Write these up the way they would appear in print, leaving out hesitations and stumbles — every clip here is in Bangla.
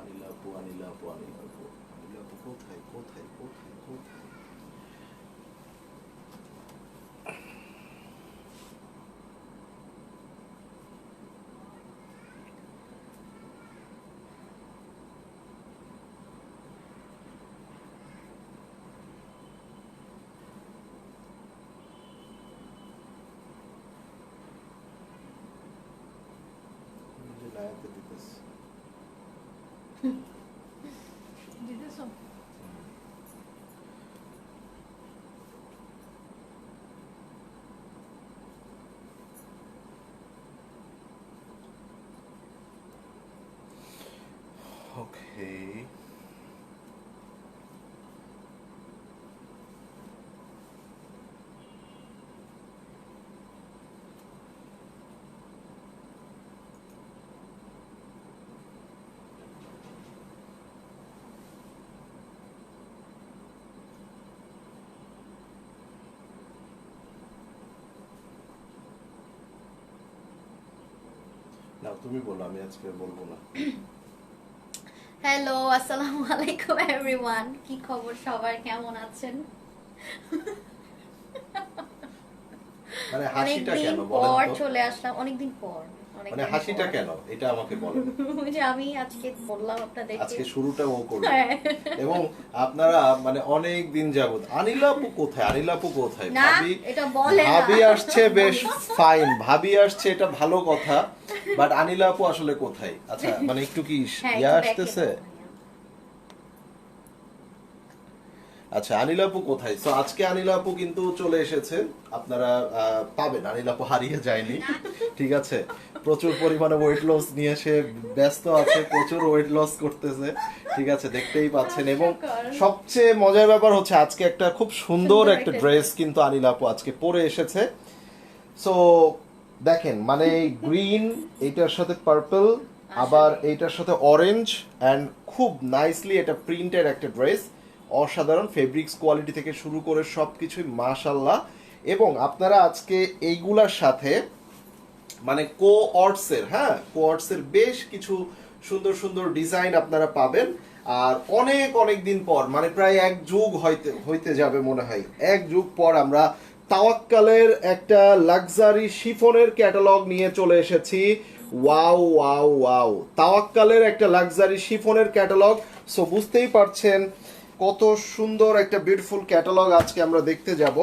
अनिल अपू अनिल अपू अनिल अपू अनिल अपू কোথায় কোথায় কোথায় কোথায় যে লায়াতে দিতেছ দিতেছো Okay. না তুমি বলো আমি আজকে বলবো না হ্যালো আসসালামু আলাইকুম এভরিওয়ান কি খবর সবার কেমন আছেন মানে হাসিটা অনেকদিন কেন পর বলেন তো চলে আসলাম অনেকদিন পর মানে হাসিটা কেন এটা আমাকে বলেন ওই যে আমি আজকে বললাম আপনাদেরকে আজকে শুরুটা ও করবে হ্যাঁ। এবং আপনারা মানে অনেক দিন যাবত অনিল আপু কোথায় অনিল আপু কোথায় না ভাবি এটা বলে না ভাবি আসছে বেশ ফাইন ভাবি আসছে এটা ভালো কথা বাট অনিল আপু আসলে কোথায় আচ্ছা মানে একটু কি হ্যাঁ, ইয়া একটু দেখে আসতেছে দাও। আচ্ছা অনিল আপু কোথায় তো আজকে অনিল আপু কিন্তু চলে এসেছে আপনারা পাবেন অনিল আপু হারিয়ে যায়নি ঠিক আছে প্রচুর পরিমাণে ওয়েট লস নিয়ে সে ব্যস্ত আছে প্রচুর ওয়েট লস করতেছে ঠিক আছে দেখতেই পাচ্ছেন এবং সবচেয়ে মজার ব্যাপার হচ্ছে আজকে একটা খুব সুন্দর একটা ড্রেস কিন্তু অনিল আপু আজকে পরে এসেছে সো দেখেন মানে গ্রিন এইটার সাথে পার্পল আবার এইটার সাথে অরেঞ্জ এন্ড খুব নাইসলি এটা প্রিন্টের একটা ড্রেস অসাধারণ ফেব্রিক্স কোয়ালিটি থেকে শুরু করে সবকিছুই মাশাআল্লাহ এবং আপনারা আজকে এইগুলার সাথে মানে কোঅর্ডসের হ্যাঁ কোঅর্ডসের বেশ কিছু সুন্দর সুন্দর ডিজাইন আপনারা পাবেন আর অনেক অনেক দিন পর মানে প্রায় এক যুগ হইতে যাবে মনে হয় এক যুগ পর আমরা তাওয়াক্কালের একটা লাক্সারি শিফনের ক্যাটালগ নিয়ে চলে এসেছি ওয়াও ওয়াও ওয়াও তাওয়াক্কালের একটা লাক্সারি শিফনের ক্যাটালগ সো বুঝতেই পারছেন কত সুন্দর একটা বিউটিফুল ক্যাটালগ আজকে আমরা দেখতে যাব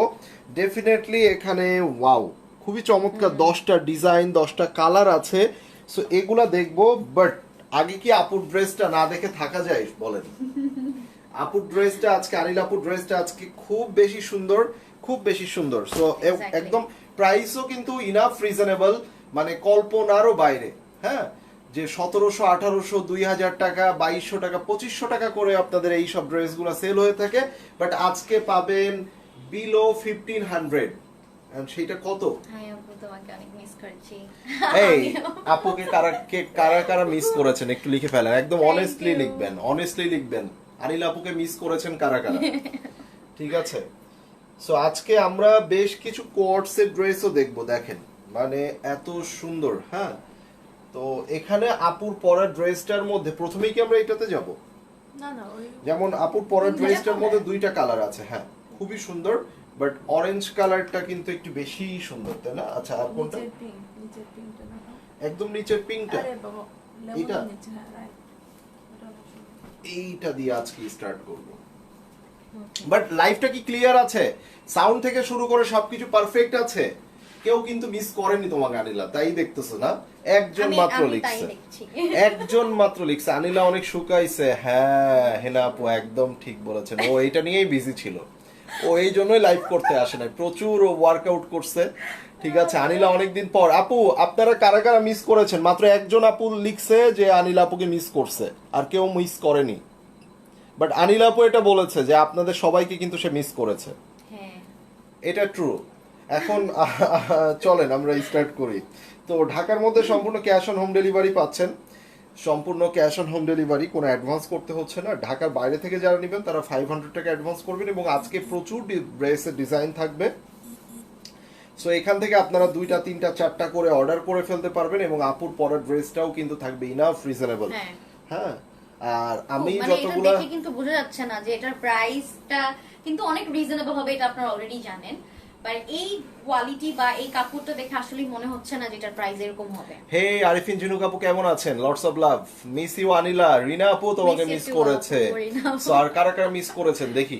ডেফিনেটলি এখানে ওয়াও খুবই চমৎকার 10টা ডিজাইন 10টা কালার আছে সো এগুলা দেখবো বাট আগে কি আপুর ড্রেসটা না দেখে থাকা যায় বলেন আপুর ড্রেসটা আজকে অনিল আপুর ড্রেসটা আজকে খুব বেশি সুন্দর খুব বেশি সুন্দর সো Exactly. একদম প্রাইসও কিন্তু ইনাফ রিজনেবল মানে কল্পনারও বাইরে হ্যাঁ যে 1700 1800 2000 টাকা 2200 টাকা 2500 টাকা করে আপনাদের এই সব ড্রেসগুলো সেল হয়ে থাকে বাট আজকে পাবেন বিলো 1500 এন্ড সেটা কত হ্যাঁ আপু তোমাকে অনেক মিস করেছি এই আপুকে কারা কারা মিস করেছেন একটু লিখে ফেলেন একদম Thank অনেস্টলি you. লিখবেন অনেস্টলি লিখবেন অনিল আপুকে মিস করেছেন কারা কারা ঠিক আছে সো আজকে আমরা বেশ কিছু কোয়ার্টসের ড্রেসও দেখবো দেখেন মানে এত সুন্দর হ্যাঁ তো এখানে আপুর পরার ড্রেসটার মধ্যে প্রথমেই কি আমরা এটাতে যাব না না ওই যেমন আপুর পরার ড্রেসটার মধ্যে দুইটা কালার আছে হ্যাঁ খুবই সুন্দর বাট অরেঞ্জ কালারটা কিন্তু একটু বেশি সুন্দর তাই না আচ্ছা আর কোনটা নিচের পিঙ্কটা দেখো একদম নিচের পিঙ্কটা আরে বাবা এটা? লেমন নিচে হ্যাঁ রাইট ওটা অনেক সুন্দর। এইটা দিয়ে আজকে স্টার্ট করব বাট লাইফটা কি ক্লিয়ার আছে সাউন্ড থেকে শুরু করে সবকিছু পারফেক্ট আছে কেউ কিন্তু মিস করেনি তোমাকে আনিলা তাই দেখতেছো না একজন মাত্র আমি তাই লিখছে দেখছি একজন মাত্র লিখছে আনিলা অনেক শুকাইছে হ্যাঁ হেনা আপু একদম ঠিক বলেছেন ও এটা নিয়েই বিজি ছিল ও এই জন্যই লাইভ করতে আসে নাই প্রচুর ওয়ার্কআউট করছে ঠিক আছে আনিলা অনেকদিন পর আপু আপনারা কারা কারা মিস করেছেন মাত্র একজন আপু লিখছে যে আনিলা আপুকে মিস করছে আর কেউ মিস করেনি বাট আনিলা আপু এটা বলেছে যে আপনাদের সবাইকে কিন্তু সে মিস করেছে হ্যাঁ এটা ট্রু এখন চলেন আমরা স্টার্ট করি তো ঢাকার মধ্যে সম্পূর্ণ ক্যাশ অন হোম ডেলিভারি পাচ্ছেন সম্পূর্ণ ক্যাশ অন হোম ডেলিভারি কোনো অ্যাডভান্স করতে হচ্ছে না ঢাকার বাইরে থেকে যারা নেবেন তারা 500 টাকা অ্যাডভান্স করবেন এবং আজকে প্রচুর ড্রেসের ডিজাইন থাকবে সো এখান থেকে আপনারা 2টা 3টা 4টা করে অর্ডার করে ফেলতে পারবেন এবং আপুর পরার ড্রেসটাও কিন্তু থাকবে ইনাফ রিজনেবল হ্যাঁ হ্যাঁ আর আমি মানে এটা যতগুলা দেখে কিন্তু বোঝা যাচ্ছে না যে এটার প্রাইসটা কিন্তু অনেক রিজনেবল হবে, এটা আপনারা অলরেডি জানেন। বাট এই কোয়ালিটি বা এই কাপড়টা দেখে আসলে মনে হচ্ছে না যে এটার প্রাইস এরকম হবে। হে আরিফিন জিনুক আপু কেমন আছেন? Lots of love. Miss you Anila. Rina আপু তোমাকে Miss you মিস too, করেছে। আপু, রিনা আপু। সো আর কারা কারা মিস করেছেন দেখি।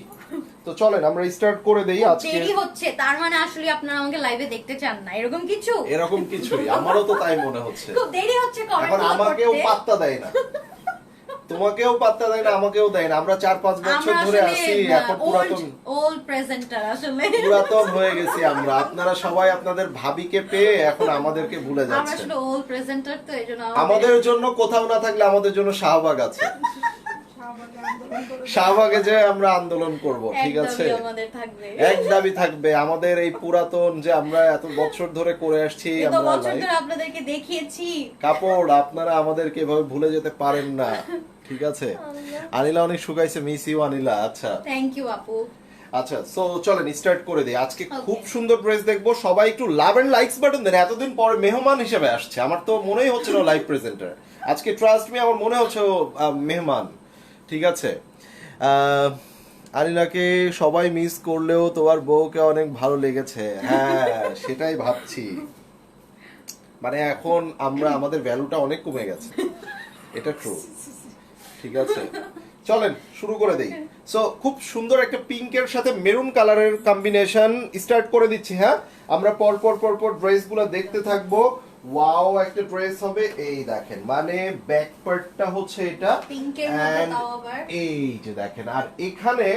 তো চলেন আমরা স্টার্ট করে দেই খুব আজকে। দেরি হচ্ছে, তার মানে আসলে আপনারা আমাকে লাইভে দেখতে চান না, এরকম কিছু? এরকম কিছুই, আমারও তো তাই মনে হচ্ছে। খুব দেরি হচ্ছে এখন কমেন্ট আমাকেও করতে। পাত্তা দেয় না, তোমাকেও পাত্তা দেয় না, আমাকেও দেয় না। আমরা 4-5 বছর আমরা ধরে আসলে আছি, এখন পুরাতন ওল্ড প্রেজেন্টার আসলে। পুরাতন হয়ে গেছি আমরা। আপনারা সবাই আপনাদের ভাবিকে পেয়ে এখন আমাদেরকে ভুলে আমরা যাচ্ছেন। আসলে ওল্ড প্রেজেন্টার, তো এজন্য আমাদের জন্য কোথাও না থাকলে আমাদের জন্য শাহবাগ আছে। শাহবাগে আন্দোলন করে শাহবাগে যে আমরা আন্দোলন করব, ঠিক আছে? একদমই আমাদের থাকবে। এক দাবি থাকবে আমাদের, এই পুরাতন যে আমরা এত বছর ধরে করে আসছি, এত আমরা বছর live ধরে আপনাদেরকে দেখিয়েছি। কাপড়, আপনারা আমাদেরকে এভাবে ভুলে যেতে পারেন না, ঠিক আছে? আনিলা অনেক শুকাইছে, মিস ইউ আনিলা। আচ্ছা থ্যাংক ইউ আপু। আচ্ছা, সো চলেন স্টার্ট করে দিই। আজকে খুব সুন্দর ড্রেস দেখবো, সবাই একটু লাভ এন্ড লাইকস বাটন দেন। এতদিন পরে মেহমান হিসেবে আসছে, আমার তো মনেই হচ্ছে না লাইভ প্রেজেন্টার। আজকে ট্রাস্ট মি, আমার মনে হচ্ছে ও মেহমান, ঠিক আছে? আনিলাকে সবাই মিস করলেও তোমার বউকে অনেক ভালো লেগেছে। হ্যাঁ সেটাই ভাবছি, মানে এখন আমরা আমাদের ভ্যালুটা অনেক কমে গেছে, এটা ট্রু, ঠিক আছে? চলেন শুরু করে দেই। সো খুব সুন্দর একটা পিঙ্কের সাথে মেরুন কালারের কম্বিনেশন স্টার্ট করে দিচ্ছি। হ্যাঁ, আমরা পর পর ড্রেসগুলো দেখতে থাকবো। ওয়াও, একটা ড্রেস হবে, এই দেখেন, মানে ব্যাক পার্টটা হচ্ছে এটা, পিঙ্কের মধ্যে and তাও আবার। এই যে দেখেন, আর এখানে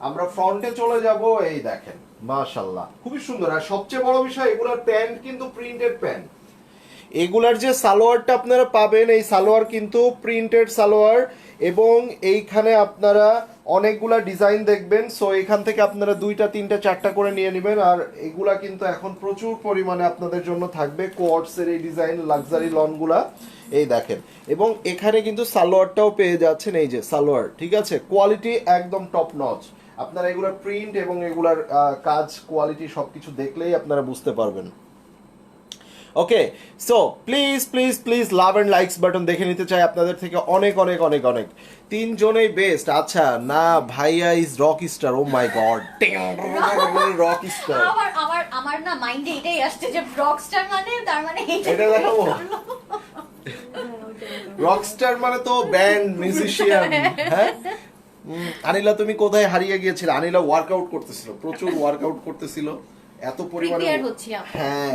আমরা ফ্রন্টে চলে যাব, এই দেখেন মাশাআল্লাহ খুবই সুন্দর। আর সবচেয়ে বড় বিষয়, এগুলার প্যান্ট কিন্তু প্রিন্টেড প্যান্ট। এগুলার যে সালোয়ারটা আপনারা পাবেন, এই সালোয়ার কিন্তু প্রিন্টেড সালোয়ার, এবং এইখানে আপনারা অনেকগুলা ডিজাইন দেখবেন। সো এখান থেকে আপনারা 2টা 3টা 4টা করে নিয়ে নেবেন। আর এগুলা কিন্তু এখন প্রচুর পরিমাণে আপনাদের জন্য থাকবে, কোয়ার্টসের এই ডিজাইন, লাক্সারি লনগুলা, এই দেখেন। এবং এখানে কিন্তু সালোয়ারটাও পেয়ে যাচ্ছেন, এই যে সালোয়ার, ঠিক আছে? কোয়ালিটি একদম টপ নচ। আপনারা এগুলার প্রিন্ট এবং এগুলার কাজ, কোয়ালিটি সবকিছু দেখলেই আপনারা বুঝতে পারবেন। Okay, so please please please love and likes button দেখে নিতে চাই আপনাদের থেকে অনেক অনেক অনেক অনেক। তিনজনেই বেস্ট। আচ্ছা না, ভাইয়া is rock star, oh my God, rock star. আমার না মাইন্ডে এটাই আসছে যে রকস্টার মানে, তার মানে এটা দেখাবো, রকস্টার মানে তো ব্যান্ড মিউজিশিয়ান। হ্যাঁ, আনিলা তুমি কোথায় হারিয়ে গিয়েছিলে? আনিলা ওয়ার্কআউট করতেছিল, প্রচুর ওয়ার্কআউট করতেছিল, এত পরিমাণে, Prepare হচ্ছি আমরা। হ্যাঁ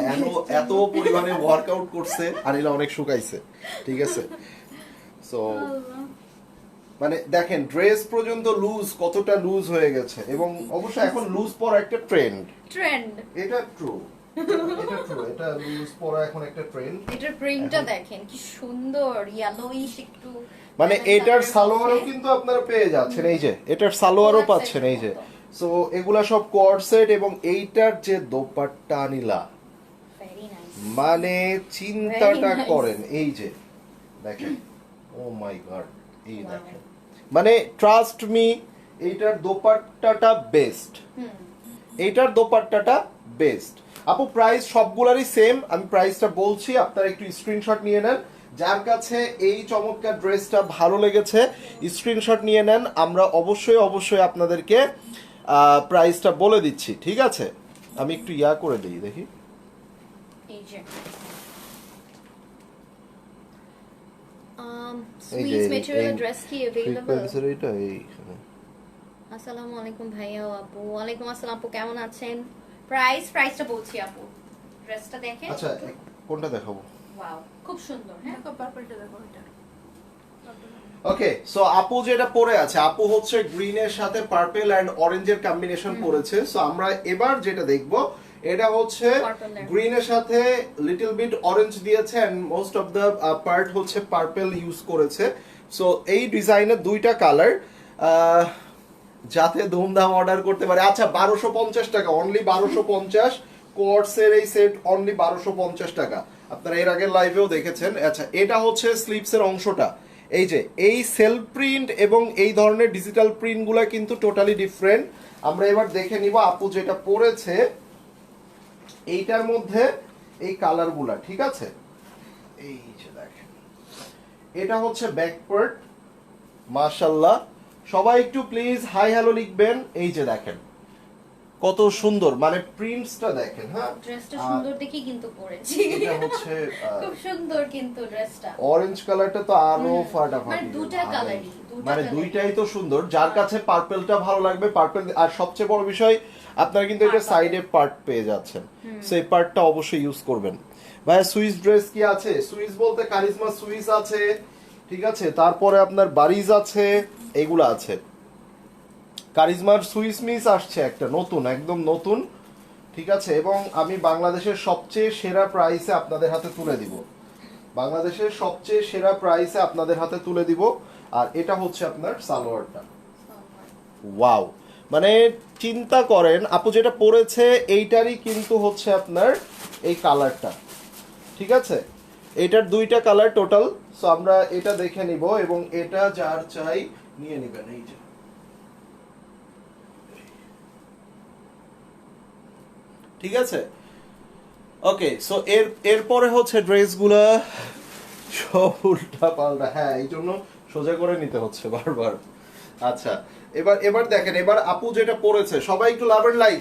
এত পরিমাণে ওয়ার্কআউট করছে, আনিলা অনেক শুকাইছে, ঠিক আছে? সো মানে দেখেন ড্রেস পর্যন্ত লুজ, কতটা লুজ হয়ে গেছে, এবং অবশ্যই এখন লুজ পরা একটা ট্রেন্ড, এটা ট্রু, এটা ট্রু, এটা লুজ পরা এখন একটা ট্রেন্ড। এটার প্রিন্টটা দেখেন কি সুন্দর, ইয়েলোইশ একটু, মানে এটার সালোয়ারও কিন্তু আপনারা পেয়ে যাচ্ছেন, এই যে এটার সালোয়ারও পাচ্ছেন, এই যে। সো এগুলা সব কোয়ার্ড সেট, এবং এইটার যে দোপাট্টা আনিলা, ভেরি নাইস। মানে চিন্তাটা Very nice. করেন, এই যে দেখেন, ও মাই গড, এই দেখেন, মানে ট্রাস্ট মি, এইটার দোপাট্টাটা বেস্ট, এইটার দোপাট্টাটা বেস্ট। আপু প্রাইস সবগুলারই সেম, আমি প্রাইসটা বলছি, আপনারা একটু স্ক্রিনশট নিয়ে নেন। যার কাছে এই চমৎকার ড্রেসটা ভালো লেগেছে স্ক্রিনশট নিয়ে নেন, আমরা অবশ্যই অবশ্যই আপনাদেরকে প্রাইসটা বলে দিচ্ছি, ঠিক আছে? আমি একটু ইয়া করে দিই, দেখি। এই যে এই যে সুইস ম্যাটেরিয়াল এই ড্রেস কি अवेलेबल? ফ্রিকোয়েন্সির এইটা এইখানে। আসসালামু আলাইকুম ভাইয়া ও আপু। ওয়ালাইকুম আসসালাম আপু, কেমন আছেন? প্রাইসটা বলছি আপু, ড্রেসটা দেখেন। আচ্ছা কোনটা দেখাবো? ওয়াও, খুব সুন্দর। হ্যাঁ, দেখো পার্পলটা দেখো, এটা ওকে, সো আপু যেটা পরে আছে, আপু হচ্ছে গ্রিনের সাথে পার্পল এন্ড অরেঞ্জের কম্বিনেশন পরেছে। সো আমরা এবার যেটা দেখব, এটা হচ্ছে Purple এর। গ্রিনের সাথে লিটল বিট অরেঞ্জ দিয়েছে, and most of the part হচ্ছে পার্পল ইউজ করেছে। সো এই ডিজাইনের 2টা কালার, যাতে ধুমধাম অর্ডার করতে পারে। আচ্ছা 1250 টাকা, অনলি 1250, কোয়ার্টসের এই সেট অনলি 1250 টাকা। আপনারা এর আগের লাইভেও দেখেছেন। আচ্ছা এটা হচ্ছে স্লিভসের অংশটা, এই যে এই সেলফ প্রিন্ট এবং এই ধরনের ডিজিটাল প্রিন্টগুলো কিন্তু টোটালি ডিফারেন্ট। আমরা এবার দেখে নিব আপু যেটা পরেছে এইটার মধ্যে এই কালারগুলা, ঠিক আছে? এই যে দেখেন, এটা হচ্ছে ব্যাক পার্ট, মাশাআল্লাহ, সবাই একটু প্লিজ হাই হ্যালো লিখবেন। এই যে দেখেন কত সুন্দর, মানে প্রিন্টসটা দেখেন। হ্যাঁ, ড্রেসটা আর সুন্দর দেখেই কিন্তু পরেছি। এটা হচ্ছে খুব সুন্দর কিন্তু ড্রেসটা। অরেঞ্জ কালারটা তো আরো ফাটাফাটি, মানে দুটা কালারই, মানে দুইটাই তো সুন্দর। যার কাছে পার্পলটা ভালো লাগবে পার্পল, আর সবচেয়ে বড় বিষয় আপনারা কিন্তু এটা সাইডে পার্ট পেয়ে যাচ্ছেন, সো এই পার্টটা অবশ্যই ইউজ করবেন। ভাইয়া সুইস ড্রেস কি আছে? সুইস বলতে কারিজমা সুইস আছে, ঠিক আছে, তারপরে আপনার বারিজ আছে, এগুলো আছে। কারিজমার সুইস মিস আসছে একটা নতুন, একদম নতুন, ঠিক আছে, এবং আমি বাংলাদেশের সবচেয়ে সেরা প্রাইসে আপনাদের হাতে তুলে দিব, বাংলাদেশের সবচেয়ে সেরা প্রাইসে আপনাদের হাতে তুলে দিব। আর এটা হচ্ছে আপনার সালোয়ারটা। ওয়াও, মানে চিন্তা করেন আপু যেটা পরেছে এইটারই কিন্তু হচ্ছে আপনার এই কালারটা, ঠিক আছে, এটার দুইটা কালার টোটাল। সো আমরা এটা দেখে নিব এবং এটা যার চাই নিয়ে নেবেন। এই যে ঠিক আছে, ওকে। সো এরপরে হচ্ছে ড্রেসগুলা সব উল্টা পাল্টা, হ্যাঁ এই জন্য সোজা করে নিতে হচ্ছে বারবার। আচ্ছা, এবার দেখেন, এবার আপু যেটা পরেছে, সবাই একটু love and like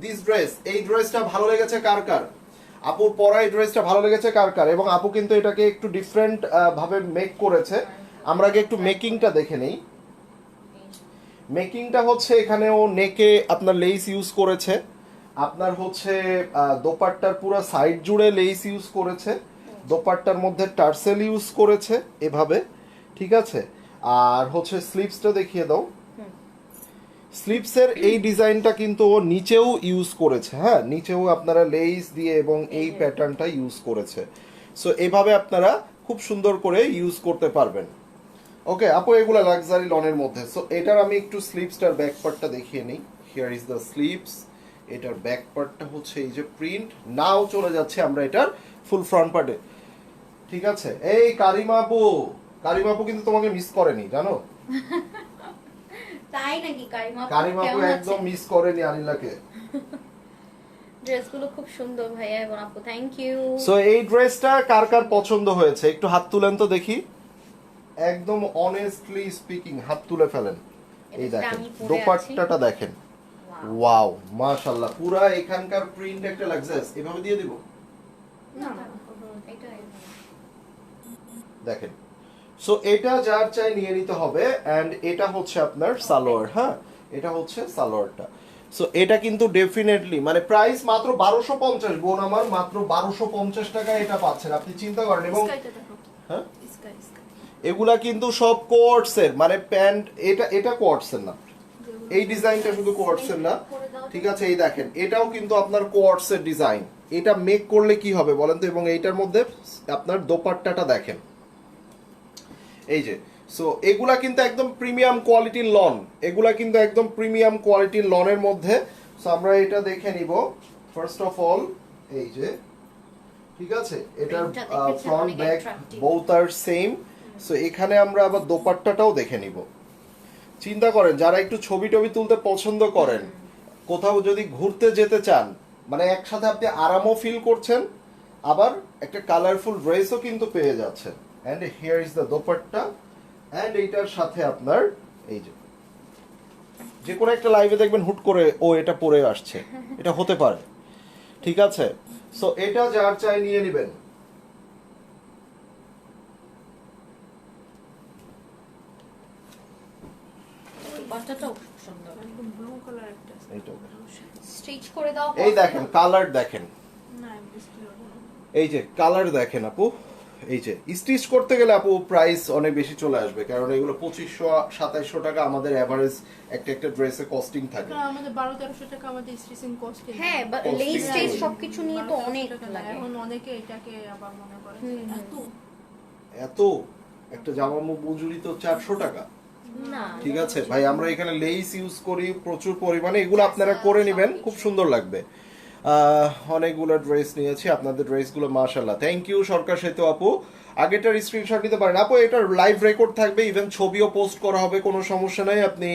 this dress. এই ড্রেসটা ভালো লেগেছে কার কার? আপুর পরা এই ড্রেসটা ভালো লেগেছে কার কার? এবং আপু কিন্তু এটাকে একটু ডিফারেন্ট ভাবে মেক করেছে। আমরা আগে একটু মেকিংটা দেখে নেই। মেকিংটা হচ্ছে এখানে ও নেকে আপনার লেস ইউজ করেছে, আপনার হচ্ছে দোপাট্টার পুরো সাইড জুড়ে লেস ইউজ করেছে, দোপাট্টার মধ্যে টার্সেল ইউজ করেছে এভাবে, ঠিক আছে। আর হচ্ছে স্লিভসটা দেখিয়ে দাও। স্লিভসের এই ডিজাইনটা কিন্তু ও নিচেও ইউজ করেছে, হ্যাঁ নিচেও আপনারা লেস দিয়ে এবং এই প্যাটার্নটা ইউজ করেছে। সো এভাবে আপনারা খুব সুন্দর করে ইউজ করতে পারবেন। ওকে আপু, এগুলা লাক্সারি লনের মধ্যে। সো এটার আমি একটু স্লিভসটার ব্যাক পার্টটা দেখিয়ে নিই। Here is the sleeves. এটার ব্যাক পার্টটা হচ্ছে এই যে প্রিন্ট। নাও চলে যাচ্ছে আমরা এটার ফুল ফ্রন্ট পার্টে, ঠিক আছে। এই কারিমা আপু, কারিমা আপু কিন্তু তোমাকে মিস করেনি জানো। তাই নাকি? কারিমা আপু একদম মিস করেনি আনিলাকে। ড্রেসগুলো খুব সুন্দর ভাইয়া এবং আপু, থ্যাংক ইউ। সো এই ড্রেসটা কার কার পছন্দ হয়েছে একটু হাত তুলেন তো দেখি। একদম অনেস্টলি স্পিকিং হাত তুলে ফেলেন। এই দেখেন দোপাট্টাটা দেখেন, ওয়াও মাশাআল্লাহ, পুরা এখানকার প্রিন্ট একটা লাক্সারিয়াস। এভাবে দিয়ে দিব, না না এটা দেখেন। সো এটা যার চাই নিয়ে নিতে হবে। এন্ড এটা হচ্ছে আপনার সালোয়ার, হ্যাঁ এটা হচ্ছে সালোয়ারটা। সো এটা কিন্তু ডেফিনেটলি মানে প্রাইস মাত্র 1250, বোন আমার মাত্র 1250 টাকায় এটা পাচ্ছেন, আপনি চিন্তা করেন। এবং হ্যাঁ এগুলা কিন্তু সব কোয়ার্টসের, মানে প্যান্ট, এটা কোয়ার্টসের না, এই ডিজাইনটা শুধু কোয়ার্টসের না, ঠিক আছে। এই দেখেন এটাও কিন্তু আপনার কোয়ার্টসের ডিজাইন। এটা মেক করলে কি হবে বলেন তো? এবং এইটার মধ্যে আপনার দোপাট্টাটা দেখেন, এই যে। সো এগুলা কিন্তু একদম প্রিমিয়াম কোয়ালিটির লন, এগুলা কিন্তু একদম প্রিমিয়াম কোয়ালিটির লনের মধ্যে। সো আমরা এটা দেখে নিব ফার্স্ট অফ অল, এই যে, ঠিক আছে, এটার ফ্রন্ট ব্যাক বোথ আর সেম। সো এখানে আমরা আবার দোপাট্টাটাও দেখে নিব। চিন্তা করেন যারা একটু ছবি টবি তুলতে পছন্দ করেন, কোথাও যদি ঘুরতে যেতে চান, মানে একসাথে আপনি আরামও ফিল করছেন, আবার একটা কালারফুল ড্রেসও কিন্তু পেয়ে যাচ্ছেন। And here is the dupatta. And এইটার সাথে আপনার এই যে কোনো একটা লাইভে দেখবেন হুট করে ও এটা পরে আসছে, এটা হতে পারে, ঠিক আছে। সো এটা যার চাই নিয়ে নেবেন। বাটাটাও খুব সুন্দর, একদম ব্লু কালার একটা এইটাও স্টিচ করে দাও। এই দেখেন কালার দেখেন, না বুঝতে পারবো না। এই যে কালার দেখেন আপু। এই যে স্টিচ করতে গেলে আপু প্রাইস অনেক বেশি চলে আসবে, কারণ এগুলো 2500-2700 টাকা আমাদের এভারেজ একটা একটা ড্রেসে কস্টিং থাকে। কারণ আমাদের 1200-1300 টাকা আমাদের স্টিচিং কস্ট। হ্যাঁ, লেস টেস সবকিছু নিয়ে তো অনেক লাগে। এখন অনেকে এটাকে আবার মনে করে এত একটা জামা মজুরি তো 400 টাকা। না ঠিক আছে ভাই, আমরা এখানে লেস ইউজ করি প্রচুর পরিমাণে, এগুলো আপনারা করে নেবেন, খুব সুন্দর লাগবে। অনেকগুলো ড্রেস নিয়েছি, আপনাদের ড্রেসগুলো মাশাআল্লাহ, থ্যাংক ইউ সরকার সেতু আপু। আগেটার স্ক্রিনশট নিতে পারেন আপু, এটার লাইভ রেকর্ড থাকবে, ইভেন ছবিও পোস্ট করা হবে, কোনো সমস্যা নাই, আপনি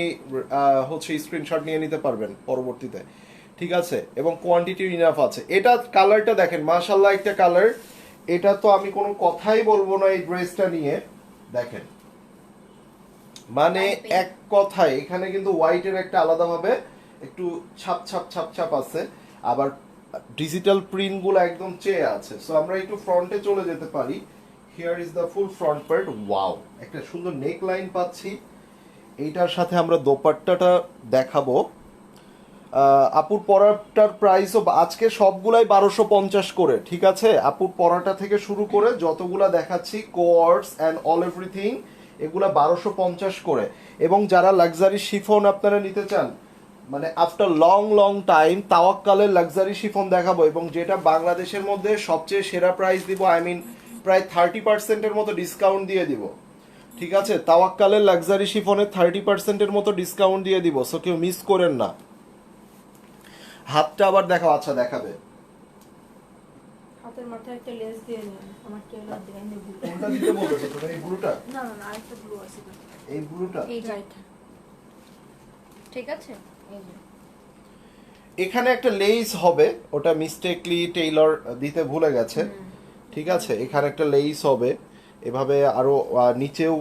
হচ্ছে স্ক্রিনশট নিয়ে নিতে পারবেন পরবর্তীতে, ঠিক আছে। এবং কোয়ান্টিটি ইনাফ আছে। এটা কালারটা দেখেন মাশাআল্লাহ একটা কালার, এটা তো আমি কোনো কথাই বলবো না এই ড্রেসটা নিয়ে। দেখেন মানে Type এর। এক কথায় এখানে কিন্তু হোয়াইটের একটা আলাদাভাবে একটু ছাপ ছাপ ছাপ ছাপ আছে, আবার ডিজিটাল প্রিন্ট গুলো একদম চেয়ে আছে। সো আমরা একটু ফ্রন্টে চলে যেতে পারি। Here is the full front part. Wow, একটা সুন্দর নেক লাইন পাচ্ছি। এইটার সাথে আমরা দোপাট্টাটা দেখাবো। আপুর পরাটার প্রাইসও আজকে সবগুলাই 1250 করে, ঠিক আছে? আপুর পরাটা থেকে শুরু করে যতগুলা দেখাচ্ছি কোয়ার্স অ্যান্ড অল এভরিথিং, এগুলা 1250 করে। এবং যারা লাক্সারি শিফন আপনারা নিতে চান, মানে আফটার লং লং টাইম তাওয়াক্কালের লাক্সারি শিফন দেখাবো, এবং যেটা বাংলাদেশের মধ্যে সবচেয়ে সেরা প্রাইস দিব, আই মিন প্রায় 30%-এর মতো ডিসকাউন্ট দিয়ে দিব, ঠিক আছে? তাওয়াক্কালের লাক্সারি শিফনে 30%-এর মতো ডিসকাউন্ট দিয়ে দিব, সো কেউ মিস করেন না। হাতটা আবার দেখাও। আচ্ছা, দেখাবে। হাতের মাথায় একটা লেস দিয়ে নিন, আমার টেলার ডিজাইন দিয়ে ব্লু। কোনটা দিতে বলেছো তুমি? এই ব্লুটা? না না না, আরেকটা ব্লু আছে তো। এই ব্লুটা? এই যে রাইট। ঠিক আছে, এই যে এখানে একটা লেস হবে, ওটা মিস্টেকলি টেইলর দিতে ভুলে গেছে, ঠিক আছে? এখানে একটা লেস হবে, এভাবে আরো নিচেও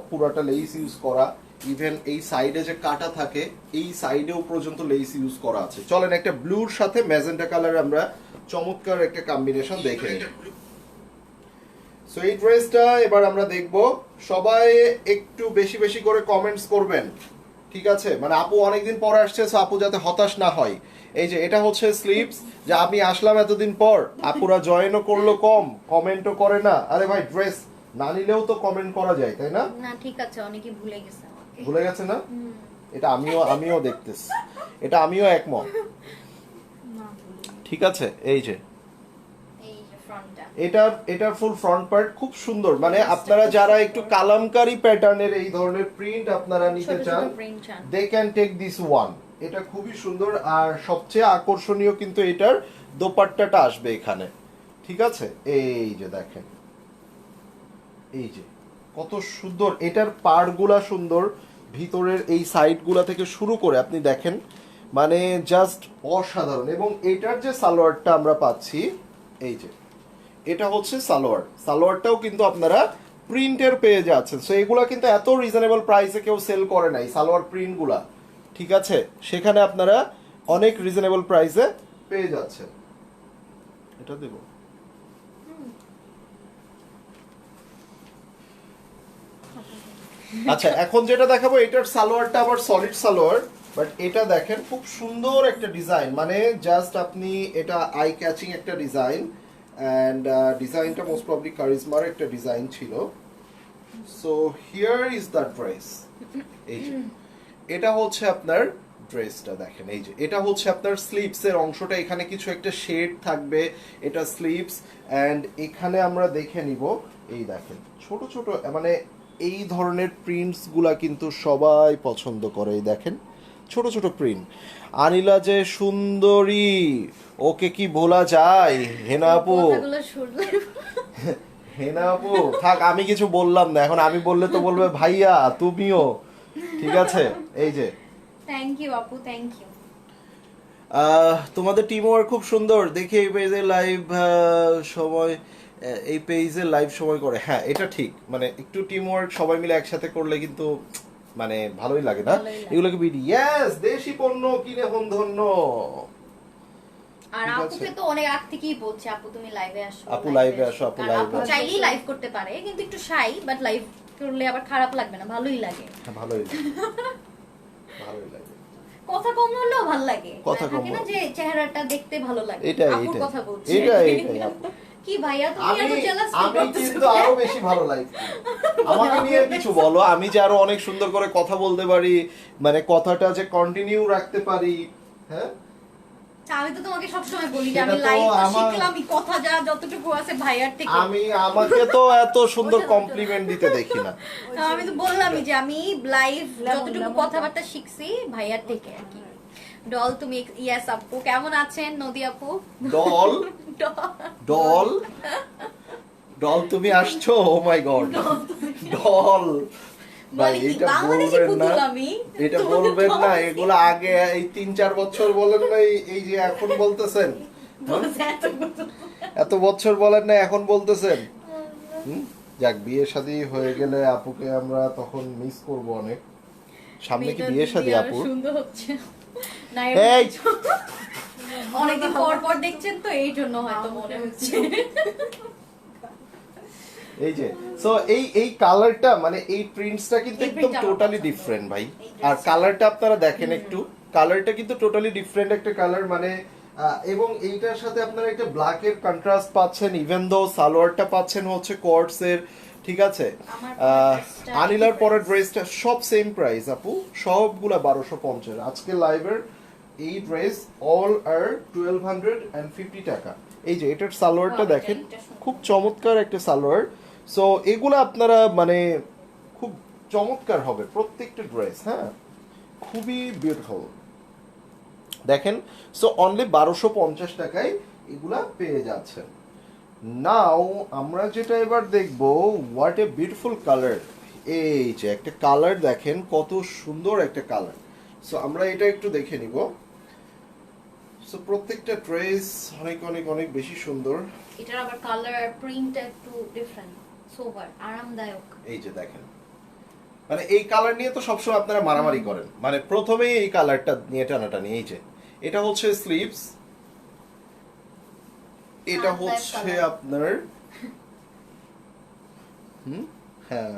পুরোটা লেস ইউজ করা, ইভেন এই সাইডে যে কাটা থাকে এই সাইডেও পর্যন্ত লেস ইউজ করা আছে। চলেন একটা ব্লুর সাথে ম্যাজেন্টা কালার আমরা চমৎকার একটা কম্বিনেশন দেখে নিই। সো এই ড্রেসটা এবার আমরা দেখব। সবাই একটু বেশি বেশি করে কমেন্টস করবেন, ঠিক আছে? মানে আপু অনেকদিন পর আসছে, সো আপু যাতে হতাশ না হয়। এই যে এটা হচ্ছে স্লিভস, যে আমি আসলাম এতদিন পর, আপুরা জয়েনও করলো কম, কমেন্টও করে না। আরে ভাই, ড্রেস না নিলেও তো কমেন্ট করা যায়, তাই না? না ঠিক আছে, অনেকে ভুলে গেছে আমাকে। ভুলে গেছে না? এটা আমিও দেখতেছি, এটা আমিও একমত, না বলি। ঠিক আছে? এই যে এই যে ফ্রন্টটা, এটার ফুল ফ্রন্ট পার্ট খুব সুন্দর। মানে আপনারা যারা একটু কালামকারী প্যাটার্নের এই ধরনের প্রিন্ট আপনারা নিতে ছোট ছোট চান, প্রিন্ট চান, they can take this one. এটা খুবই সুন্দর। আর সবচেয়ে আকর্ষণীয় কিন্তু এটার দোপাট্টাটা আসবে এখানে, ঠিক আছে? এই যে দেখেন, এই যে কত সুন্দর, এটার পাড়গুলা সুন্দর, ভিতরের এই সাইডগুলা থেকে শুরু করে আপনি দেখেন, মানে জাস্ট অসাধারণ। এবং এটার যে সালোয়ারটা আমরা পাচ্ছি, এই যে এটা হচ্ছে সালোয়ারটাও কিন্তু আপনারা প্রিন্টের পেয়ে যাচ্ছেন। সো এগুলা কিন্তু এত রিজনেবল প্রাইসে কেউ সেল করে নাই, সালোয়ার প্রিন্টগুলা, ঠিক আছে? সেখানে আপনারা অনেক রিজনেবল প্রাইসে পেয়ে যাচ্ছেন। এটা দেব। আচ্ছা, এখন যেটা দেখাবো এটার সালোয়ারটা আবার সলিড সালোয়ার, বাট এটা দেখেন খুব সুন্দর একটা ডিজাইন, মানে জাস্ট আপনি এটা আই ক্যাচিং একটা ডিজাইন, অ্যান্ড ডিজাইনটা মোস্ট প্রবলি কারিজমার একটা ডিজাইন ছিল। So here is the dress. এই যে এটা হচ্ছে আপনার ড্রেসটা, দেখেন এই যে এটা হচ্ছে আপনার স্লিভস এর অংশটা, এখানে কিছু একটা শেড থাকবে, এটা স্লিভস। অ্যান্ড এখানে আমরা দেখে নিব, এই দেখেন ছোট ছোট, মানে এই ধরনের প্রিন্টস গুলা কিন্তু সবাই পছন্দ করে। এই দেখেন ছোট ছোট প্রিন্ট। আনিলা যে সুন্দরী, ওকে কি ভোলা যায়? হেনা আপু, কথাগুলো শুনলে হেনা আপু থাক, আমি কিছু বললাম না, এখন আমি বললে তো বলবে ভাইয়া তুমিও, ঠিক আছে? এই যে থ্যাংক ইউ আপু, থ্যাংক ইউ। তোমাদের টিম ওয়ার্ক খুব সুন্দর, দেখি এই পেজে লাইভ সময়, এই পেজে লাইভ সময় করে। হ্যাঁ, এটা ঠিক, মানে একটু টিম ওয়ার্ক সবাই মিলে একসাথে করলে কিন্তু মানে ভালোই লাগে না? ভালোই লাগে। এগুলোকে বিডি, ইয়েস, দেশি পণ্য কিনে হন ধন্য। আর ঠিক আপুকে আছে। তো অনেক আগ থেকেই বলছে, আপু তুমি লাইভে আসো, আপু live এ আসো, আপু আর live আপু এ আসো। চাইলেই লাইভ করতে পারে, কিন্তু একটু শাই, বাট লাইভ করলে আবার খারাপ লাগবে না, ভালোই লাগে। হ্যাঁ, ভালোই লাগে, ভালোই লাগে। কথা কম হলেও ভালো লাগে, কথা থাকে কম না যে চেহারাটা দেখতে ভালো লাগে। এটাই, আপুর এটাই। কথা বলছি, এটাই, আপু। কি ভাইয়া তুমি এত জেলাস আমি কিন্তু আরো বেশি ভালো লাগে। আমাকে নিয়ে কিছু বলো, আমি যে আরো অনেক সুন্দর করে কথা বলতে পারি, মানে কথাটা যে কন্টিনিউ রাখতে পারি। হ্যাঁ, আমি তো তোমাকে সবসময় বলি যে সেটা আমি তো লাইভ আমার- শিখলাম, কথা যা যতটুকু আছে ভাইয়ার থেকে। আমাকে তো এত সুন্দর কমপ্লিমেন্ট দিতে দেখি না। আমি তো বললামই যে আমি লাইভ যতটুকু লেমন। কথাবার্তা শিখছি ভাইয়ার থেকে আর কি। ডল তুমি, ইয়েস আপু, কেমন আছেন নদী আপু? Doll doll. ডল ডল তুমি আসছো? ও মাই গড, ডল ভাই, বলে কি, এটা বাংলাদেশি বলবেন না, পুতুল আমি। এটা বলবেন না। এগুলো আগে এই 3-4 বছর বলেন না, এই যে এখন বলতেছেন। বলছে এত পুতুল। এত বছর বলেন না, এখন বলতেছেন। যাক, বিয়ে শাদী হয়ে গেলে আপুকে আমরা তখন মিস করব অনেক। সামনে কি বিয়ে শাদী আপুর? সুন্দর হচ্ছে না, এই অনেকদিন পর পর দেখছেন তো এই জন্য হয়তো মনে হচ্ছে। এই যে সো এই কালারটা মানে এই প্রিন্টসটা কিন্তু এই একদম printটা আমার টোটালি পছন্দ। ডিফারেন্ট ভাই। এই আর dressটা। কালারটা আপনারা দেখেন একটু, কালারটা কিন্তু টোটালি ডিফারেন্ট একটা কালার মানে এবং এইটার সাথে আপনারা একটা ব্ল্যাক এর কন্ট্রাস্ট পাচ্ছেন, ইভেন দো সালোয়ারটা পাচ্ছেন হচ্ছে কোয়ার্টস এর, ঠিক আছে। আমার পরা dressটা আনিলার একই পরের price। ড্রেসটা সব সেম প্রাইস আপু, সবগুলা 1250। আজকে লাইভের এই ড্রেস অল আর 1250 টাকা। এই যে এটার সালোয়ারটা Wow, দেখেন, এটা সুন্দর। খুব চমৎকার একটা সালোয়ার। সো এগুলো আপনারা মানে খুব চমৎকার হবে প্রত্যেকটা ড্রেস, হ্যাঁ খুবই বিউটিফুল। দেখেন সো অনলি 1250 টাকায় এগুলা পেয়ে যাচ্ছেন। নাও আমরা যেটা এবার দেখব, হোয়াট এ বিউটিফুল কালার। এই যে একটা কালার দেখেন, কত সুন্দর একটা কালার। সো আমরা এটা একটু দেখে নিব। সো প্রত্যেকটা ড্রেস অনেক অনেক অনেক বেশি সুন্দর। এটার আবার কালার আর প্রিন্ট একটু ডিফারেন্ট, সোবার, আরামদায়ক। এই যে দেখেন, মানে এই কালার নিয়ে তো সবসময় আপনারা মারামারি করেন, মানে প্রথমেই এই কালারটা নিয়ে টানাটানি। এই যে এটা হচ্ছে স্লিভস, এটা আরামদায়ক হচ্ছে colour। আপনার হ্যাঁ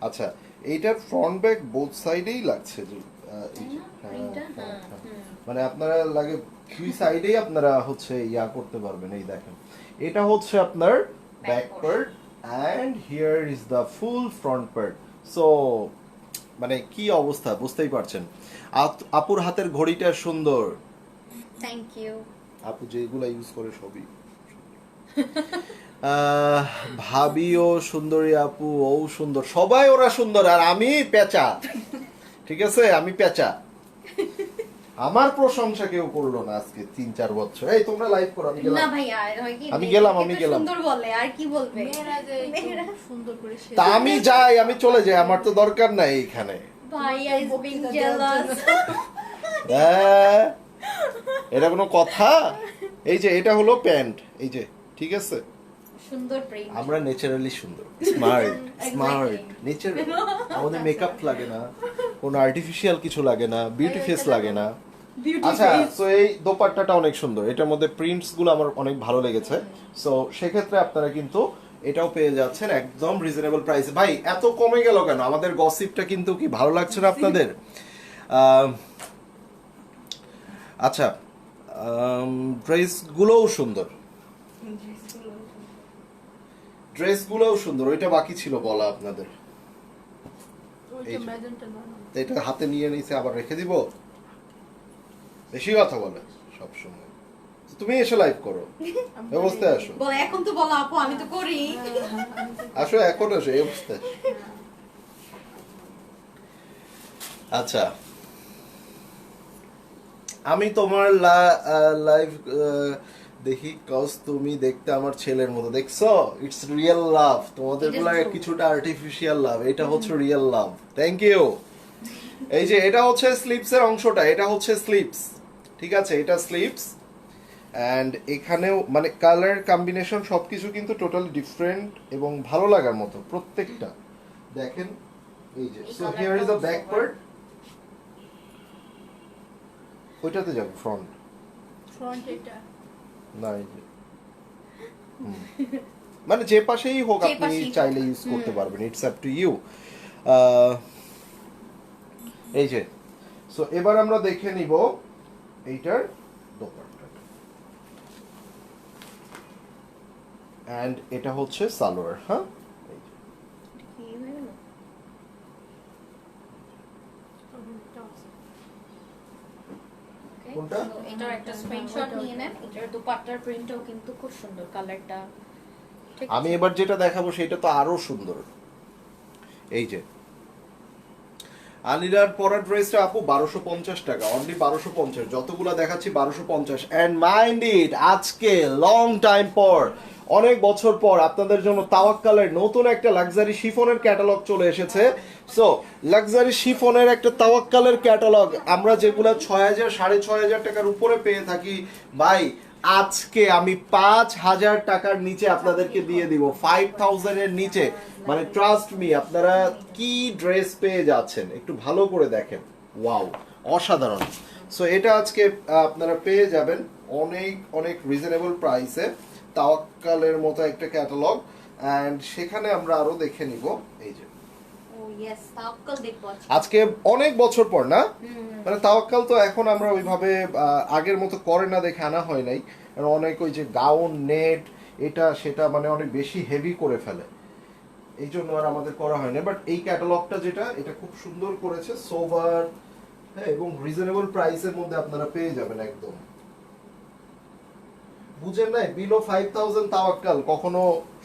আচ্ছা, এইটার ফ্রন্ট ব্যাক বোথ সাইডেই লাগছে যে এই যে, হ্যাঁ, প্রিন্টটা হ্যাঁ, হ্যাঁ হ্যাঁ। মানে আপনারা লাগে দুই সাইডেই আপনারা হচ্ছে ইয়া করতে পারবেন। এই দেখেন, এটা হচ্ছে আপনার back part and here is the full front part. So মানে কি অবস্থা বুঝতেই পারছেন। আপুর হাতের ঘড়িটা সুন্দর, থ্যাংক ইউ। আপু যেগুলা ইউজ করে সবই ভাবিও সুন্দরী আপু, ও সুন্দর, সবাই ওরা সুন্দর, আর আমি পেঁচা। ঠিক আছে, আমি পেঁচা। আমার প্রশংসা কেউ করলো না আজকে 3-4 বছর। এই তোমরা লাইভ করো, আমি না গেলাম। ভাইয়া, হয় কি আমি মেয়েদেরকে গেলাম, তো আমি গেলাম। সুন্দর বলে, আর কি বলবে? মেয়েরা যে একটু মেয়েরা সুন্দর করে সেজে- তা আমি যাই, আমি চলে যাই, আমার তো দরকার নাই এইখানে। ভাইয়া ইজ বিং বক্তৃতা দেওয়ার জেলাস। হ্যাঁ, এটা কোনো কথা? এই যে এটা হলো প্যান্ট, এই যে, ঠিক আছে। সুন্দর প্রিন্ট। আমরা ন্যাচারালি সুন্দর, স্মার্ট স্মার্ট Exactly. নেচারাল। আমাদের মেকআপ লাগে না, কোনো আর্টিফিশিয়াল কিছু লাগে না, বিউটি ফেস লাগে না। আচ্ছা, সো এই দোপাট্টাটা অনেক সুন্দর, এটার মধ্যে প্রিন্টস গুলো আমার অনেক ভালো লেগেছে। সো সেক্ষেত্রে আপনারা কিন্তু এটাও পেয়ে যাচ্ছেন একদম রিজনেবল প্রাইসে। ভাই এত কমে গেল কেন? আমাদের গসিপটা কিন্তু কি ভালো লাগছে না আপনাদের? আচ্ছা, ড্রেসগুলোও সুন্দর, ড্রেসগুলোও সুন্দর। ওইটা বাকি ছিল বলা আপনাদের। ওইটা এই যে। ম্যাজেন্টা না, এটা হাতে নিয়ে নিছে, আবার রেখে দিব? বেশি কথা বলে সব সময়। তুমি এসে লাইভ করো, ব্যবস্থায় আসো, বলে এখন তো বলো আপু, আমি তো করি। আসো এখন আসো, এই অবস্থায়। আচ্ছা, আমি তোমার লাইভ দেখি, কজ তুমি দেখতে আমার ছেলের মতো, দেখছো? It's real love. তোমাদের It is গুলা true. কিছুটা আর্টিফিশিয়াল লাভ, এটা হচ্ছে রিয়েল লাভ। Thank you. এই যে এটা হচ্ছে স্লিপস এর অংশটা, এটা হচ্ছে স্লিপস, ঠিক আছে, এটা স্লিপস। অ্যান্ড এখানেও মানে কালার কম্বিনেশন সবকিছু কিন্তু টোটালি ডিফারেন্ট এবং ভালো লাগার মতো প্রত্যেকটা। দেখেন এই যে, এই সো colourটা here is the also back over. Part. ওইটাতে যাবে ফ্রন্ট, ফ্রন্ট এটা না এই যে মানে যে পাশেই হোক যে আপনি পাশেই হোক। চাইলে ইউজ করতে পারবেন, ইটস আপ টু ইউ। এই যে, সো এবার আমরা দেখে নিব এইটার দোপাট্টাটা। এন্ড এটা হচ্ছে সালোয়ার, হ্যাঁ এই যে। Okay, কোনটা? so এটার একটা স্ক্রিনশট নিয়ে নেন। এটার দুপাট্টার প্রিন্টও কিন্তু খুব সুন্দর, কালারটা। ঠিক আছে? আমি এবার যেটা দেখাবো সেটা তো আরো সুন্দর। এই যে আনিরার পরা ড্রেসটা আপু 1250 টাকা, অনলি 1250। যতগুলা দেখাচ্ছি 1250। এন্ড মাইন্ড ইট, আজকে লং টাইম পর, অনেক বছর পর আপনাদের জন্য তাওয়াক্কালের নতুন একটা লাক্সারি শিফনের ক্যাটালগ চলে এসেছে। সো লাক্সারি শিফনের একটা তাওয়াক্কালের ক্যাটালগ আমরা যেগুলা 6000 6500 টাকার উপরে পেয়ে থাকি, ভাই আজকে আমি 5,000 টাকার নিচে আপনাদেরকে দিয়ে দিব, 5,000 এর নিচে। মানে ট্রাস্ট মি, আপনারা কি ড্রেস পেয়ে যাচ্ছেন একটু ভালো করে দেখেন। ওয়াও, অসাধারণ। সো এটা আজকে আপনারা পেয়ে যাবেন অনেক অনেক রিজনেবল প্রাইসে, তাওয়াক্কালের মতো একটা ক্যাটালগ। অ্যান্ড সেখানে আমরা আরো দেখে নিব এই যে ও ইয়েস, তাওয়াক্কাল দেখবো আজকে। আজকে অনেক বছর পর না, মানে তাওয়াক্কাল তো এখন আমরা ওইভাবে আগের মতো করে না দেখে আনা হয় নাই। আর অনেক ওই যে গাউন নেট এটা সেটা মানে অনেক বেশি হেভি করে ফেলে, এই জন্য আর আমাদের করা হয় না। বাট এই ক্যাটালগটা যেটা, এটা খুব সুন্দর করেছে, সোভার, হ্যাঁ, এবং রিজনেবল প্রাইসের মধ্যে আপনারা পেয়ে যাবেন একদম। বুঝেন নাই, বিলো 5,000 তাওয়াক্কাল কখনো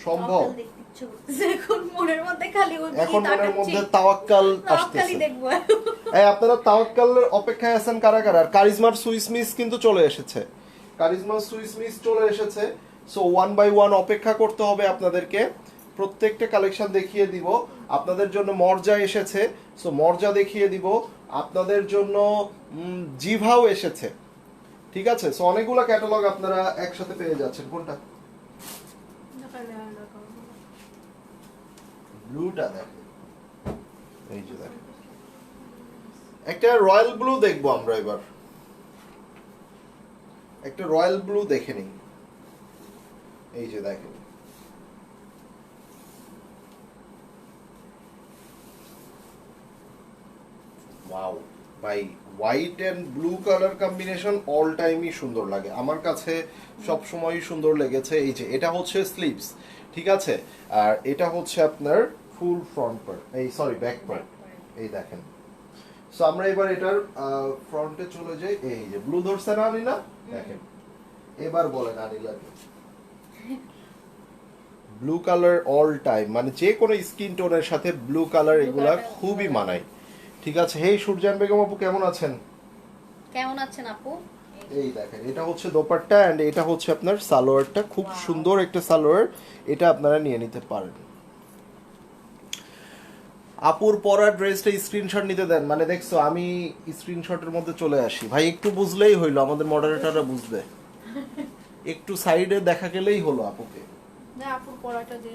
সম্ভব? তাওয়াক্কাল দেখতে ইচ্ছে করতেছে এখন, মনের মধ্যে খালি ওই এখন মনের মধ্যে তাওয়াক্কাল তাওয়াক্কালই আসতেছে। দেখবো। এই আপনারা তাওয়াক্কালের অপেক্ষায় আছেন কারা কারা? আর কারিজমার সুইস মিস কিন্তু চলে এসেছে, কারিজমার সুইস মিস চলে এসেছে। সো 1 বাই 1 অপেক্ষা করতে হবে আপনাদেরকে, প্রত্যেকটা কালেকশন দেখিয়ে দিব। আপনাদের জন্য মর্জা এসেছে, সো মর্জা দেখিয়ে দিব। আপনাদের জন্য জিভাও এসেছে, ঠিক আছে? সো অনেকগুলো ক্যাটালগ আপনারা একসাথে পেয়ে যাচ্ছেন। কোনটা? ব্লুটা দেখেন, এই যে দেখেন, একটা রয়্যাল ব্লু দেখবো আমরা এবার, একটা রয়্যাল ব্লু দেখে নিই। এই যে দেখেন, ওয়াও ভাই, white and blue colour combination all টাইমই সুন্দর লাগে আমার কাছে, সব সময়ই সুন্দর লেগেছে। এই যে এটা হচ্ছে স্লিভস, ঠিক আছে, আর এটা হচ্ছে আপনার ফুল ফ্রন্ট পার্ট, এই সরি ব্যাক পার্ট, এই দেখেন। সো আমরা এবার এটার ফ্রন্টে চলে যাই। এই যে ব্লু ধরছে না আনিলা, দেখেন এবার বলেন আনিলাকে। ব্লু কালার অল টাইম, মানে যে কোনো স্কিন টোনের সাথে ব্লু কালার এগুলা খুবই মানায়, ঠিক আছে? হেই সুরজান বেগম আপু, কেমন আছেন? কেমন আছেন আপু? এই দেখেন, এটা হচ্ছে দোপাট্টা এন্ড এটা হচ্ছে আপনার সালোয়ারটা, খুব সুন্দর একটা সালোয়ার, এটা আপনারা নিয়ে নিতে পারেন। আপুর পরা ড্রেসটা স্ক্রিনশট নিতে দেন, মানে দেখছো আমি স্ক্রিনশটের মধ্যে চলে আসি ভাই, একটু বুঝলেই হইলো, আমাদের মডারেটররা বুঝবে, একটু সাইডে দেখা গেলেই হলো আপুকে। না আপুর পড়াটা যে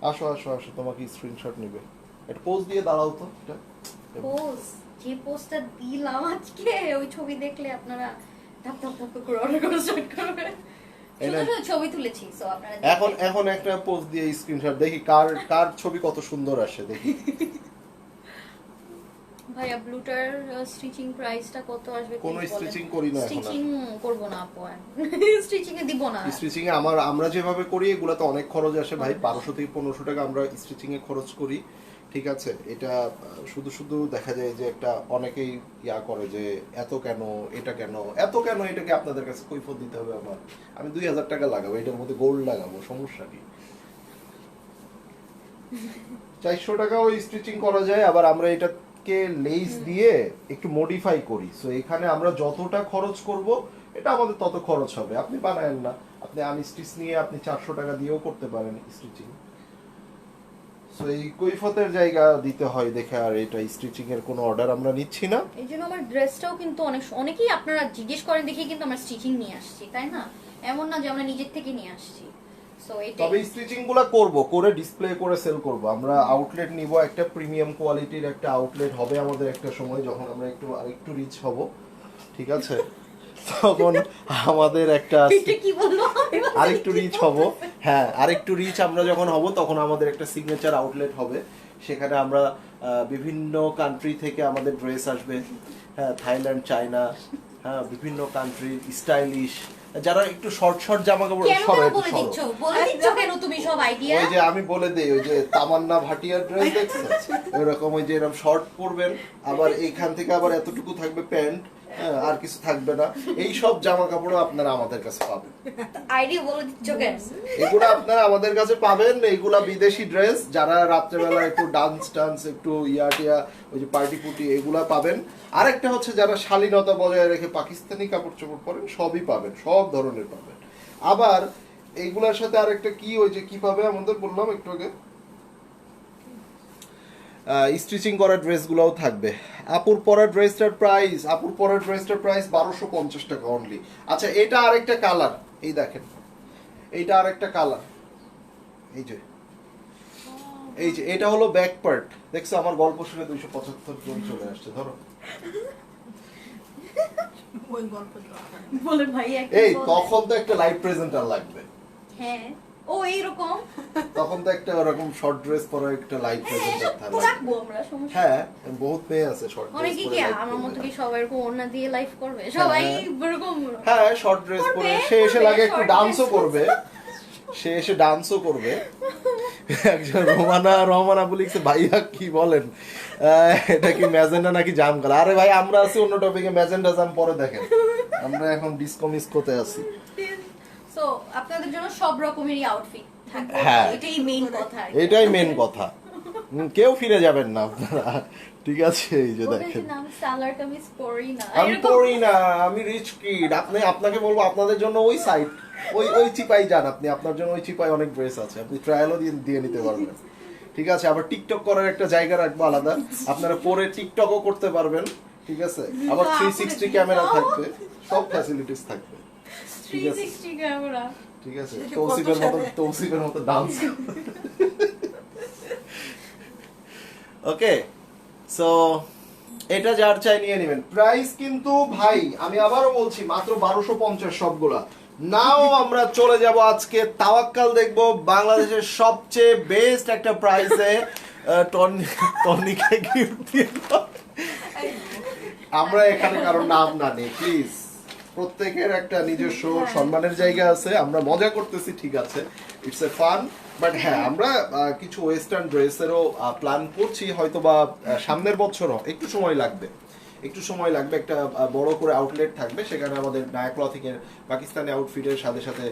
আসো আসো আসো, তোমাকে স্ক্রিনশট নিবে, এটা পোজ দিয়ে দাঁড়াও তো, এটা পোজ, যে পোস্টটা দিলাম আজকে, ওই ছবি দেখলে আপনারা ধাপ ধাপ ধাপ করে অর্ডার করে স্টার্ট করবেন। শুধু শুধু ছবি তুলেছি, সো আপনারা এখন এখন একটা পোজ দিয়ে স্ক্রিনশট দেখি কার কার ছবি কত সুন্দর আসে দেখি। ভাইয়া ব্লুটার স্টিচিং প্রাইসটা কত আসবে? কোনো স্টিচিং করি না এখন, স্টিচিং করব না আপু, স্টিচিং এ দিব না। স্টিচিং এ আমরা যেভাবে করি এগুলাতে অনেক খরচ আসে ভাই, 1200 থেকে 1500 টাকা আমরা স্টিচিং এ খরচ করি, ঠিক আছে? এটা শুধু শুধু দেখা যায় যে একটা অনেকেই ইয়া করে যে এত কেন, এটা কেন, এত কেন, এটাকে আপনাদের কাছে কৈফিয়ত দিতে হবে আমার? আমি 2000 টাকা লাগাবো, এটার মধ্যে গোল্ড লাগাবো, সমস্যা কি? 400 টাকা ওই স্টিচিং করা যায়, আবার আমরা এটাকে লেস দিয়ে একটু মডিফাই করি। সো এখানে আমরা যতটা খরচ করব এটা আমাদের তত খরচ হবে। আপনি বানায়েন না, আপনি আনস্টিচ নিয়ে আপনি 400 টাকা দিয়েও করতে পারেন স্টিচিং। সো এই কৈফতের জায়গা দিতে হয় দেখে, আর এটা স্টিচিং এর কোনো অর্ডার আমরা নিচ্ছি না। এই জন্য আমার ড্রেসটাও কিন্তু অনেকেই আপনারা জিজ্ঞেস করেন দেখি কিন্তু আমরা স্টিচিং নিয়ে আসছি, তাই না? এমন না যে আমরা নিজের থেকে নিয়ে আসছি। সো এটা তবে স্টিচিং গুলা করব, করে ডিসপ্লে করে সেল করব। আমরা আউটলেট নিব, একটা প্রিমিয়াম কোয়ালিটির একটা আউটলেট হবে আমাদের একটা সময়, যখন আমরা আরেকটু রিচ হব, ঠিক আছে? তখন আমাদের একটা এটা কি বললো? আরেকটু রিচ হব, হ্যাঁ আরেকটু রিচ আমরা যখন হব তখন আমাদের একটা সিগনেচার আউটলেট হবে, সেখানে আমরা বিভিন্ন কান্ট্রি থেকে আমাদের ড্রেস আসবে, হ্যাঁ থাইল্যান্ড, চায়না, হ্যাঁ বিভিন্ন কান্ট্রির স্টাইলিশ, যারা একটু শর্ট শর্ট জামা কাপড়, কেন সরো বলে দিচ্ছ? বলে দিচ্ছ কেন তুমি সব আইডিয়া? ওই যে আমি বলে দেই, ওই যে তামান্না ভাটিয়ার ড্রেস দেখছেন, এরকম ওই যে এরকম শর্ট পরবেন, আবার এইখান থেকে আবার এতটুকু থাকবে প্যান্ট, হ্যাঁ আর কিছু থাকবে না, এই সব জামা কাপড়ও আপনারা আমাদের কাছে পাবেন। আইডিয়া বলে দিচ্ছ কেন? এগুলা আপনারা আমাদের কাছে পাবেন, এইগুলা বিদেশি ড্রেস, যারা রাত্রেবেলা একটু ডান্স একটু টিয়া ওই যে পার্টি পুটি এগুলা পাবেন। আরেকটা হচ্ছে যারা শালীনতা বজায় রেখে পাকিস্তানি কাপড় চোপড় পরেন, সবই পাবেন, সব ধরনের পাবেন। আবার এইগুলার সাথে আরেকটা কি, ওই যে কি পাবে আমাদের বললাম একটু আগে, স্টিচিং করা ড্রেসগুলোও থাকবে। আপুর পরা ড্রেসটার প্রাইস 1250 টাকা অনলি। আচ্ছা এটা আরেকটা কালার, এই দেখেন এইটা আরেকটা কালার, এই যে এটা হলো ব্যাক পার্ট। দেখছো আমার গল্প শুনে 275 জন চলে আসছে। ধরো ওই গল্প দরকার নেই। বলে ভাই একটা এই বলে। তখন তো একটা লাইভ প্রেজেন্টার লাগবে, হ্যাঁ ও এইরকম তখন তো একটা ওরকম শর্ট ড্রেস পরা একটা লাইভ প্রেজেন্টার থাকবে। রাখবো আমরা, সমস্যা নেই। হ্যাঁ বহুত মেয়ে আছে শর্ট ড্রেস অনেকে পরে কি live আমার মতো presenter। কি সবাই এরকম ওড়না দিয়ে লাইভ করবে? সবাই এরকম হ্যাঁ শর্ট ড্রেস করবে, পরে সে এসে করবে, লাগে একটু short ডান্সও dress। করবে, সে এসে ডান্সও করবে। একজন রহমানা বলিছে ভাইয়া কি বলেন এটা কি ম্যাজেন্ডা নাকি জাম কালার? আরে ভাই আমরা আছি অন্য টপিকে, ম্যাজেন্ডা জাম পরে দেখেন, আমরা এখন ডিসকো মিসকোতে আছি। সো আপনাদের জন্য সব রকমেরই আউটফিট থাকবে, হ্যাঁ। এটাই মেইন কথা আর কি। এটাই মেন কথা, কেউ ফিরে যাবেন না আপনারা, ঠিক আছে? এই যে ওদের দেখেন যে নাম সালোয়ার কামিজ পরি না, আমি এরকম। পড়ি না, আমি রিচ কিড। আপনাকে বলবো আপনাদের জন্য ওই সাইট ওই চিপাই যান আপনি, আপনার জন্য ওই চিপাই অনেক ড্রেস আছে, আপনি ট্রায়ালও দিয়ে নিতে পারবেন, ঠিক আছে? আবার টিকটক করার একটা জায়গা রাখবো আলাদা, আপনারা পরে টিকটকও করতে পারবেন, ঠিক আছে? আবার 360 ক্যামেরা থাকবে, সব ফ্যাসিলিটিস থাকবে, ঠিক আছে? 360 ক্যামেরা। ঠিক আছে? এটা কত তৌসিফের মতো ডান্স। ওকে সো এটা যার চাই নিয়ে নেবেন। প্রাইস কিন্তু ভাই আমি আবারও বলছি মাত্র 1250 সবগুলা। নাও আমরা চলে যাব আজকে তাওয়াক্কাল দেখব, বাংলাদেশের সবচেয়ে বেস্ট একটা প্রাইসে টনিকে গিফট দিয়ে দাও। আমরা এখানে কারো নাম না নেই প্লিজ, প্রত্যেকের একটা নিজস্ব সম্মানের জায়গা আছে, আমরা মজা করতেছি ঠিক আছে, ইটস এ ফান, বাট হ্যাঁ আমরা কিছু ওয়েস্টার্ন ড্রেসেরও প্ল্যান করছি, হয়তো বা সামনের বছরও একটু সময় লাগবে, একটা বড় করে আউটলেট থাকবে, সেখানে আমাদের নায়া ক্লথিংয়ের পাকিস্তানি আউটফিটের সাথে সাথে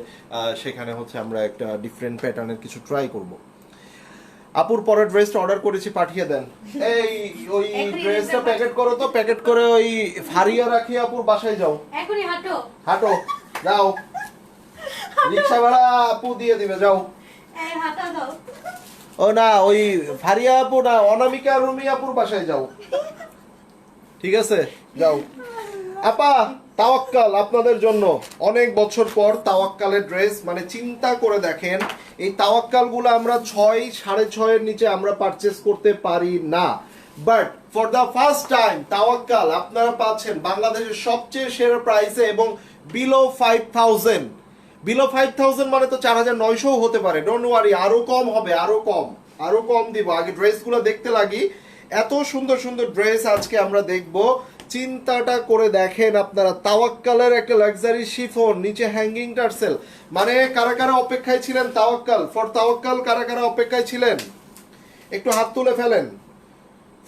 সেখানে হচ্ছে আমরা একটা ডিফারেন্ট প্যাটার্নের কিছু ট্রাই করব। আপুর পরের ড্রেসটা অর্ডার করেছি, পাঠিয়ে দেন। এই ওই ড্রেসটা প্যাকেট করো তো, প্যাকেট করে ওই ফারিয়া রাখি আপুর বাসায় যাও, এখনই হাঁটো। হাঁটো যাও, রিক্সা ভাড়া আপু দিয়ে দিবে, যাও। এই হাঁটা দাও। ও না ওই ফারিয়া আপু না, অনামিকা রুমি আপুর বাসায় যাও, ঠিক আছে? যাও আপা। তাওয়াক্কাল আপনাদের জন্য অনেক বছর পর তাওয়াক্কালের ড্রেস, মানে চিন্তা করে দেখেন এই তাওয়াক্কাল গুলো আমরা 6 6.5 এর নিচে আমরা পারচেজ করতে পারি না, but for the first time Tawakkal আপনারা পাচ্ছেন বাংলাদেশের সবচেয়ে সেরা প্রাইসে এবং বিলো 5000 মানে তো 4900 হতে পারে, ডোন্ট ওয়ারি, আরো কম হবে, আরো কম দিব। আগে ড্রেসগুলো দেখতে লাগি, এত সুন্দর সুন্দর ড্রেস আজকে আমরা দেখব। চিন্তাটা করে দেখেন আপনারা, তাওয়াক্কালের একটা লাক্সারি শিফন, নিচে হ্যাঙ্গিং টার্সেল, মানে কারা কারা অপেক্ষায় ছিলেন তাওয়াক্কাল কারা কারা অপেক্ষায় ছিলেন একটু হাত তুলে ফেলেন।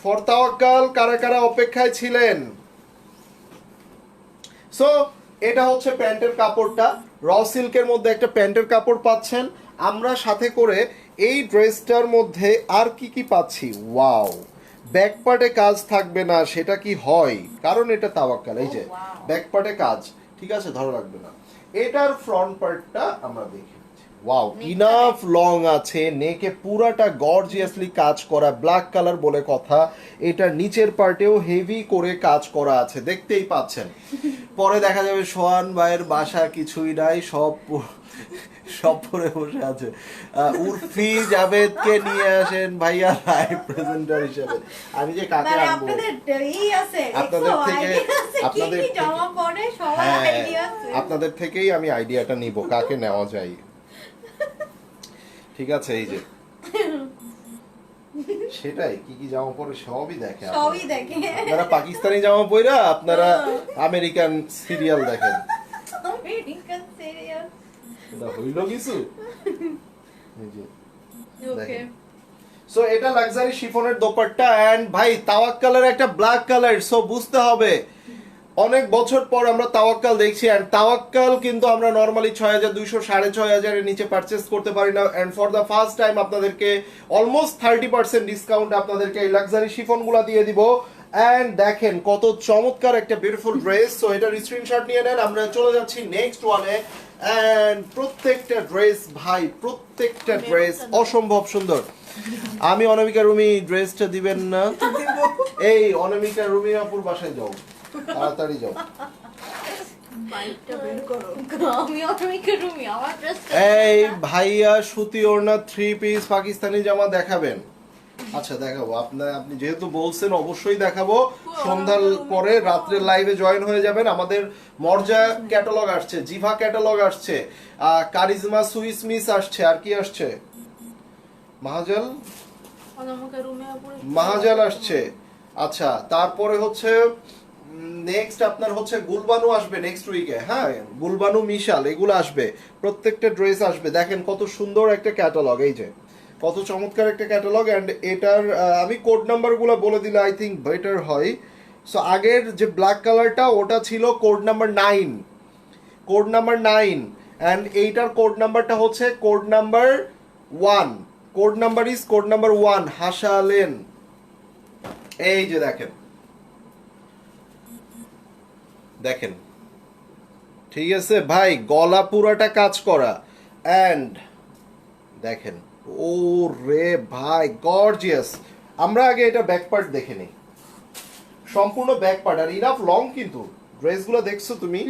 ফর তাওয়াক্কাল কারা কারা অপেক্ষায় ছিলেন? সো এটা হচ্ছে প্যান্টের কাপড়টা, র সিল্কের মধ্যে একটা প্যান্টের কাপড় পাচ্ছেন আমরা, সাথে করে এই ড্রেসটার মধ্যে আর কি কি পাচ্ছি, ওয়াও, ব্যাক পার্টে কাজ থাকবে না সেটা কি হয়, কারণ এটা তাওয়াক্কাল, এই যে ব্যাক পার্টে কাজ, ঠিক আছে, ধরো রাখবে না। এটার ফ্রন্ট পার্টটা আমরা দেখি, ওয়াও ইনাফ লং আছে, নেকে পুরাটা গর্জিয়াসলি কাজ করা, ব্ল্যাক কালার বলে কথা, এটার নিচের পার্টেও হেভি করে কাজ করা আছে, দেখতেই পাচ্ছেন। পরে দেখা যাবে সোহান ভাইয়ের বাসা কিছুই নাই, সব পরে বসে আছে। উর্ফি জাভেদকে নিয়ে আসেন ভাইয়া লাইভ প্রেজেন্টার হিসেবে। আমি যে কাকে মানে আনবো আপনাদের এই আছে, আপনাদের দেখছো, থেকে, idea আছে, কি আপনাদের কি থেকে, জমা পড়ে সবার হ্যাঁ আইডিয়া আছে। আপনাদের থেকেই আমি আইডিয়াটা নিব কাকে নেওয়া যায়, ঠিক আছে? এই যে সেটাই, কি কি জামা পরে সবই দেখে, সবই দেখে। আপনারা পাকিস্তানি জামা পরা আপনারা আমেরিকান সিরিয়াল দেখেন, আমেরিকান সিরিয়াল। এটা হইল কিছু। এই যে ওকে দেখেন। সো এটা লাক্সারি শিফনের দোপাট্টা, এন্ড ভাই তাওয়াক্কালের একটা ব্ল্যাক কালার, সো বুঝতে হবে অনেক বছর পর আমরা তাওয়াক্কাল দেখছি, এন্ড তাওয়াক্কাল কিন্তু আমরা নরমালি 6200 6500 এর নিচে পারচেজ করতে পারি না, and for the first time আপনাদেরকে অলমোস্ট 30% ডিসকাউন্ট আপনাদেরকে এই লাক্সারি শিফনগুলো দিয়ে দিব। এন্ড দেখেন কত চমৎকার একটা বিউটিফুল ড্রেস। সো এটার স্ক্রিনশট নিয়ে নেন, আমরা চলে যাচ্ছি নেক্সট ওয়ানে। এন্ড প্রত্যেকটা ড্রেস ভাই, প্রত্যেকটা ড্রেস অসম্ভব সুন্দর। আমি অনামিকা রুমি ড্রেসটা দিবেন না? এই অনামিকা রুমি আপুর বাসায় যাও, তাড়াতাড়ি যাও। বাইকটা বের করো। আমি অনামিকা রুমি, আমার ড্রেসটা এই ভাইয়া সুতি ওড়না 3 পিস পাকিস্তানি জামা দেখাবেন? আচ্ছা দেখাবো, আপনি যেহেতু বলছেন অবশ্যই দেখাবো। সন্ধ্যার পরে রাত্রে লাইভে জয়েন হয়ে যাবেন। আমাদের মর্জা ক্যাটালগ আসছে, জিভা ক্যাটালগ আসছে, কারিজমা সুইস মিস আসছে, আর কি আসছে, মাহাজাল অনামিকা রুমে উপরে মাহাজাল আসছে। আচ্ছা তারপরে হচ্ছে নেক্সট আপনার হচ্ছে গুলবানু আসবে নেক্সট উইকে। হ্যাঁ, গুলবানু মিশাল এগুলো আসবে, প্রত্যেকটা ড্রেস আসবে। দেখেন কত সুন্দর একটা ক্যাটালগ, এই যে কত চমৎকার একটা ক্যাটালগ। অ্যান্ড এটার আমি কোড নাম্বারগুলো বলে দিলে আই থিঙ্ক বেটার হয়। সো আগের যে ব্ল্যাক কালারটা ওটা ছিল code number 9, code number 9, and এইটার কোড নাম্বারটা হচ্ছে code number 1। Code number is code number 1 হাসালেন। এই যে দেখেন, দেখেন ঠিক আছে ভাই, গলা পুরাটা কাজ করা। অ্যান্ড দেখেন ও রে ভাই গর্জিয়াস। আমরা আগে এটা ব্যাক পার্ট দেখে নিই, সম্পূর্ণ ব্যাক পার্ট। আর ইনাফ লং কিন্তু ড্রেসগুলো দেখছো তুমি,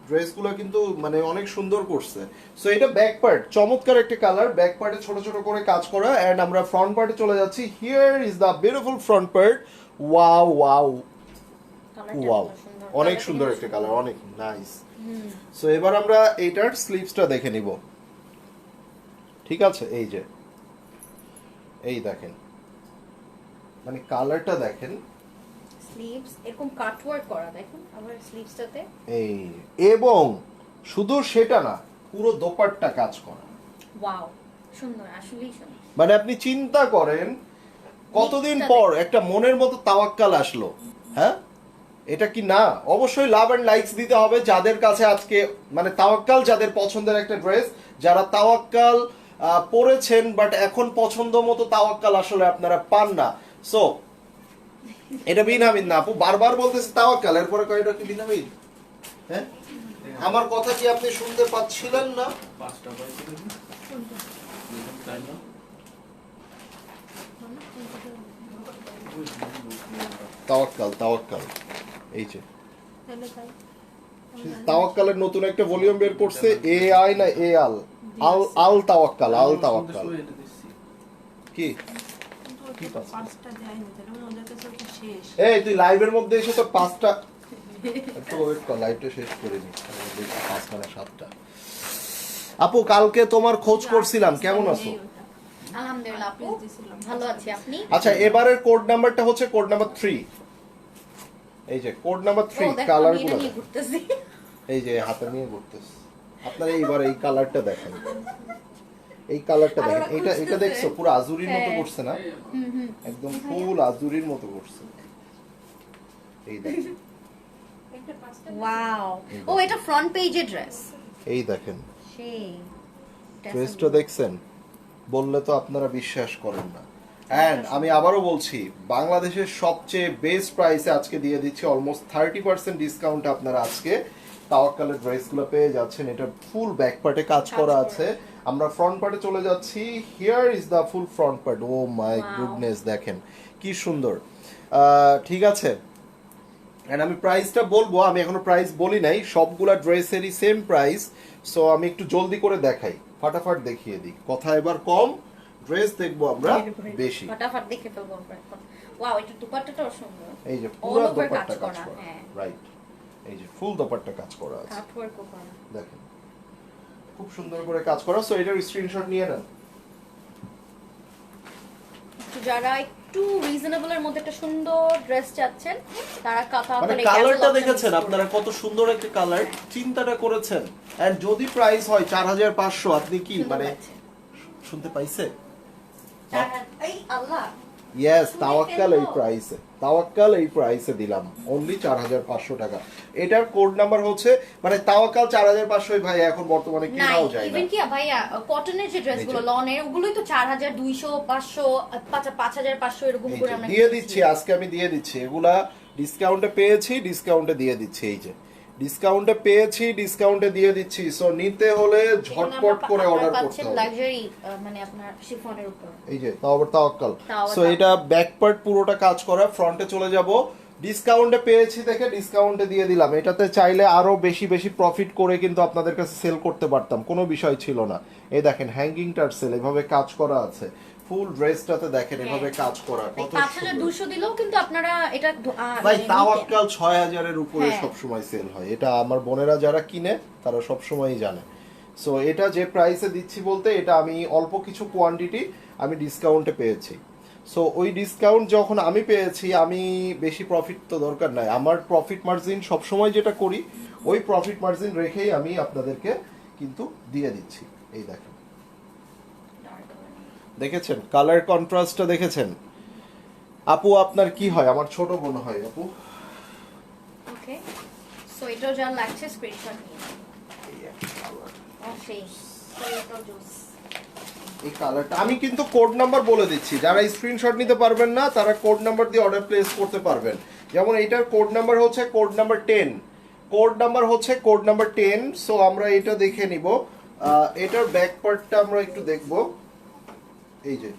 ড্রেসগুলো কিন্তু মানে অনেক সুন্দর করছে। সো এটা ব্যাক পার্ট, চমৎকার একটা কালার, ব্যাক পার্টে ছোট ছোট করে কাজ করা। এন্ড আমরা ফ্রন্ট পার্টে চলে যাচ্ছি। Here is the beautiful front part. Wow wow wow, অনেক সুন্দর একটা কালার, অনেক নাইস। সো এবার আমরা এইটার স্লিভসটা দেখে নিব। ঠিক আছে, এই যে এই দেখেন, মানে কালারটা দেখেন, স্লিভস এরকম কাটওয়ার্ক করা, দেখুন আবার স্লিভসটাতে। এই এবং শুধু সেটা না, পুরো দোপাট্টা কাজ করা। ওয়াও, সুন্দর, আসলেই সুন্দর। মানে আপনি চিন্তা করেন কতদিন পর একটা মনের মতো তাওয়াক্কাল আসলো। হ্যাঁ, এটা কি না? অবশ্যই লাভ এন্ড লাইকস দিতে হবে যাদের কাছে আজকে মানে তাওয়াক্কাল, যাদের পছন্দের একটা ড্রেস, যারা তাওয়াক্কাল পরেছেন বাট এখন পছন্দ মতো তাওয়াক্কাল আসলে আপনারা পান না। সো এটা বিনামিন না, আপু বারবার বলতেছে তাওয়াক্কাল, এরপরে কয় এটা কি বিনামিন? হ্যাঁ, আমার কথা কি আপনি শুনতে পাচ্ছিলেন না? তাওয়াক্কাল, তাওয়াক্কাল, এই যে তাহলে তাই তাওয়াক্কালের নতুন একটা ভলিউম বের করছে, এ আই না এ আল, আল আল তাওয়াক্কাল, আল তাওয়াক্কাল। কি কিন্তু ওটা তো পাঁচটা দেয়নি, তাহলে মানে ওদের কাছে ওটা শেষ। এই তুই লাইভের মধ্যে এসে তো 5টা, একটু ওয়েট কর, লাইভটা শেষ করে নি, 5 মানে 7টা। আপু কালকে তোমার খোঁজ করছিলাম, কেমন আছো? আলহামদুলিল্লাহ আপু, ভালো আছি, আপনি? আচ্ছা এবারের কোড নাম্বারটা হচ্ছে কোড নাম্বার 3। এই যে কোড নাম্বার 3 কালার গুলো, ঘুরতেছি। এই যে হাতে নিয়ে ঘুরতেছে। আপনারা এইবার এই কালারটা দেখেন, এই কালারটা দেখেন, এটা এটা দেখছো পুরো আজুরির মতো করছে না? একদম ফুল আজুরির মতো করছে। এই দেখেন, ওয়াও, ও এটা ফ্রন্ট পেজে ড্রেস। এই দেখেন সেই ড্রেসটা দেখছেন? বললে তো আপনারা বিশ্বাস করেন না। এন্ড আমি আবারও বলছি, বাংলাদেশের সবচেয়ে বেস্ট প্রাইসে আজকে দিয়ে দিচ্ছি, অলমোস্ট 30% ডিসকাউন্ট আপনারা আজকে তাওয়াক্কালের ড্রেসগুলো পেয়ে যাচ্ছেন। এটা ফুল ব্যাক পার্টে কাজ করা আছে। আমরা ফ্রন্ট পার্টে চলে যাচ্ছি। Here is the full front part. Oh my goodness, দেখেন কি সুন্দর। ঠিক আছে, এন্ড আমি প্রাইসটা বলবো, আমি এখনো প্রাইস বলি নাই, সবগুলা ড্রেসেরই সেম প্রাইস। সো আমি একটু জলদি করে দেখাই, ফাটাফাট দেখিয়ে দিই, কথা এবার কম, ড্রেস দেখবো আমরা বেশি। ফটাফট দেখে ফেলবো আমরা এখন। ওয়াও, এটা দুপাট্টাটাও সুন্দর। এই যে পুরো All over দোপাট্টা কাজ কাজ করা, করা, হ্যাঁ। রাইট, এই যে ফুল দোপাট্টা কাজ করা আছে, কাটওয়ার্কও করা। দেখেন খুব সুন্দর করে কাজ করা। সো এটার স্ক্রিনশট নিয়ে নেন। তো যারা একটু রিজনেবল এর মধ্যে একটা সুন্দর ড্রেস চাচ্ছেন, তারা মানে কালারটা দেখেছেন আপনারা, কত সুন্দর একটা কালার, চিন্তাটা করেছেন। এন্ড যদি প্রাইস হয় 4500, আপনি কি মানে শুনতে পাইছে? এই আল্লাহ, ইয়েস, তাওয়াক্কাল এই প্রাইসে, তাওয়াক্কাল এই প্রাইসে দিলাম অনলি 4500 টাকা। এটার কোড নাম্বার হচ্ছে মানে তাওয়াক্কাল 4500 ভাই এখন বর্তমানে নাই কেনাও যায় না। ইভেন কি ভাইয়া কটনের যে ড্রেসগুলো লনের, ওগুলোই তো 4200 500 5500 এরকম করে আমরা দিয়ে দিচ্ছি আজকে, আমি দিয়ে দিচ্ছি, এগুলা ডিসকাউন্টে পেয়েছি, ডিসকাউন্টে দিয়ে দিচ্ছি। এই যে ডিসকাউন্টে পেয়েছি, ডিসকাউন্টে দিয়ে দিচ্ছি। সো নিতে হলে ঝটপট করে অর্ডার করতে হবে। লাক্সারি মানে আপনার শিফনের উপর এই যে তাওয়াক্কাল। তাওয়াক্কাল। সো এটা ব্যাক পার্ট পুরোটা কাজ করা, ফ্রন্টে চলে যাব। ডিসকাউন্টে পেয়েছি দেখে ডিসকাউন্টে দিয়ে দিলাম। এটাতে চাইলে আরো বেশি বেশি প্রফিট করে কিন্তু আপনাদের কাছে সেল করতে পারতাম, কোনো বিষয় ছিল না। এই দেখেন হ্যাঙ্গিং টার্সেল এভাবে কাজ করা আছে, ফুল ড্রেসটাতে দেখেন এভাবে কাজ করা, কত সুন্দর। 5200 দিলেও কিন্তু আপনারা এটা ভাই তাওয়াক্কাল 6000 এর উপরে হ্যাঁ। সব সময় সেল হয়, এটা আমার বোনেরা যারা কিনে তারা সব সময়ই জানে। সো এটা যে প্রাইসে দিচ্ছি বলতে এটা আমি অল্প কিছু কোয়ান্টিটি আমি ডিসকাউন্টে পেয়েছি। সো ওই ডিসকাউন্ট যখন আমি পেয়েছি, আমি বেশি প্রফিট তো দরকার নাই, আমার প্রফিট মার্জিন সব সময় যেটা করি ওই প্রফিট মার্জিন রেখেই আমি আপনাদেরকে কিন্তু দিয়ে দিচ্ছি। এই দেখেন, দেখেছেন কালার কন্ট্রাস্টটা দেখেছেন? আপু আপনার কি হয়? আমার ছোট বোন হয় আপু। ওকে, সো এটাও যা লাগছে স্ক্রিনশট নিয়ে নিন। সেই তো জুস এই কালারটা আমি কিন্তু কোড নাম্বার বলে দিচ্ছি, যারা স্ক্রিনশট নিতে পারবেন না তারা কোড নাম্বার দিয়ে অর্ডার প্লেস করতে পারবেন। যেমন এটার কোড নাম্বার হচ্ছে কোড নাম্বার 10, কোড নাম্বার হচ্ছে কোড নাম্বার 10। সো আমরা এটা দেখে নিব। এটার ব্যাক পার্টটা আমরা একটু দেখব। এই যে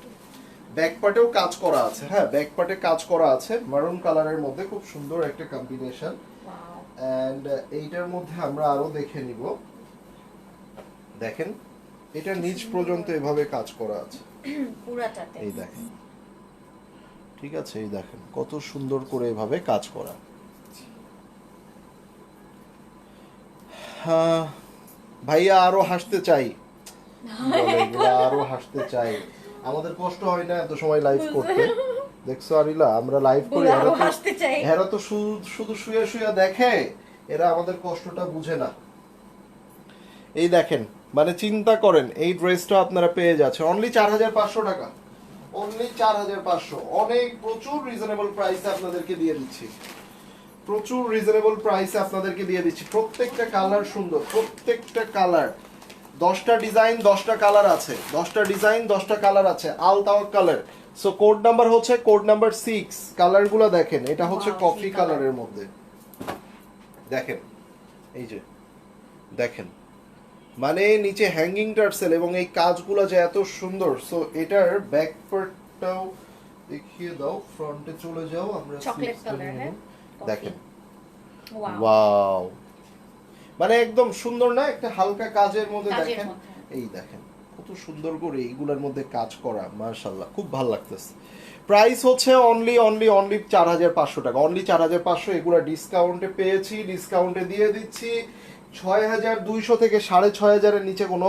ব্যাক পার্টেও কাজ করা আছে, হ্যাঁ ব্যাক পার্টে কাজ করা আছে মারুন কালারের মধ্যে, খুব সুন্দর একটা কম্বিনেশন। ওয়াও, এন্ড এইটার মধ্যে আমরা আরো দেখে নিব। দেখেন এটা নিচ পর্যন্ত এভাবে কাজ করা আছে পুরাটাতে এই দেখেন, ঠিক আছে? এই দেখেন কত সুন্দর করে এভাবে কাজ করা। হ্যাঁ ভাইয়া আরো হাসতে চাই, বলে এগুলা আরো হাসতে চাই। আমাদের কষ্ট হয় না এত সময় লাইভ করতে? দেখছো আরিলা, আমরা লাইভ করি, বলে আরো হাসতে চাই। এরা তো শুধু শুয়ে শুয়ে দেখে, এরা আমাদের কষ্টটা বুঝে না। এই দেখেন, মানে চিন্তা করেন এই ড্রেসটা আপনারা পেয়ে যাচ্ছে অনলি 4500 টাকা, অনলি 4500। অনেক প্রচুর রিজনেবল প্রাইসে আপনাদেরকে দিয়ে দিচ্ছি, প্রচুর রিজনেবল প্রাইসে আপনাদেরকে দিয়ে দিচ্ছি। প্রত্যেকটা কালার সুন্দর, প্রত্যেকটা কালার, 10টা ডিজাইন 10টা কালার আছে, 10টা ডিজাইন 10টা কালার আছে, আল তাওয়াক্কালের। সো কোড নাম্বার হচ্ছে কোড নাম্বার 6। কালারগুলো দেখেন, এটা হচ্ছে Wow, কফি সেই কালারের মধ্যে, দেখেন এই যে দেখেন, মানে নিচে হ্যাঙ্গিং টার্সেল এবং এই কাজগুলো যে এত সুন্দর। সো এটার ব্যাক পার্টটাও দেখিয়ে দাও, ফ্রন্টে চলে যাও, আমরা চকলেট sleeves টা কালার, নিয়ে হ্যাঁ নেব। দেখেন ওয়াও, ওয়াও, মানে একদম সুন্দর না? একটা হালকা কাজের মধ্যে কাজের দেখেন, মধ্যে। এই দেখেন কত সুন্দর করে এইগুলোর মধ্যে কাজ করা, মাশাআল্লাহ খুব ভালো লাগতেছে। প্রাইস হচ্ছে অনলি 4500 টাকা, অনলি 4500। এগুলা ডিসকাউন্টে পেয়েছি, ডিসকাউন্টে দিয়ে দিচ্ছি 6200 থেকে 6500 এর নিচে কোনো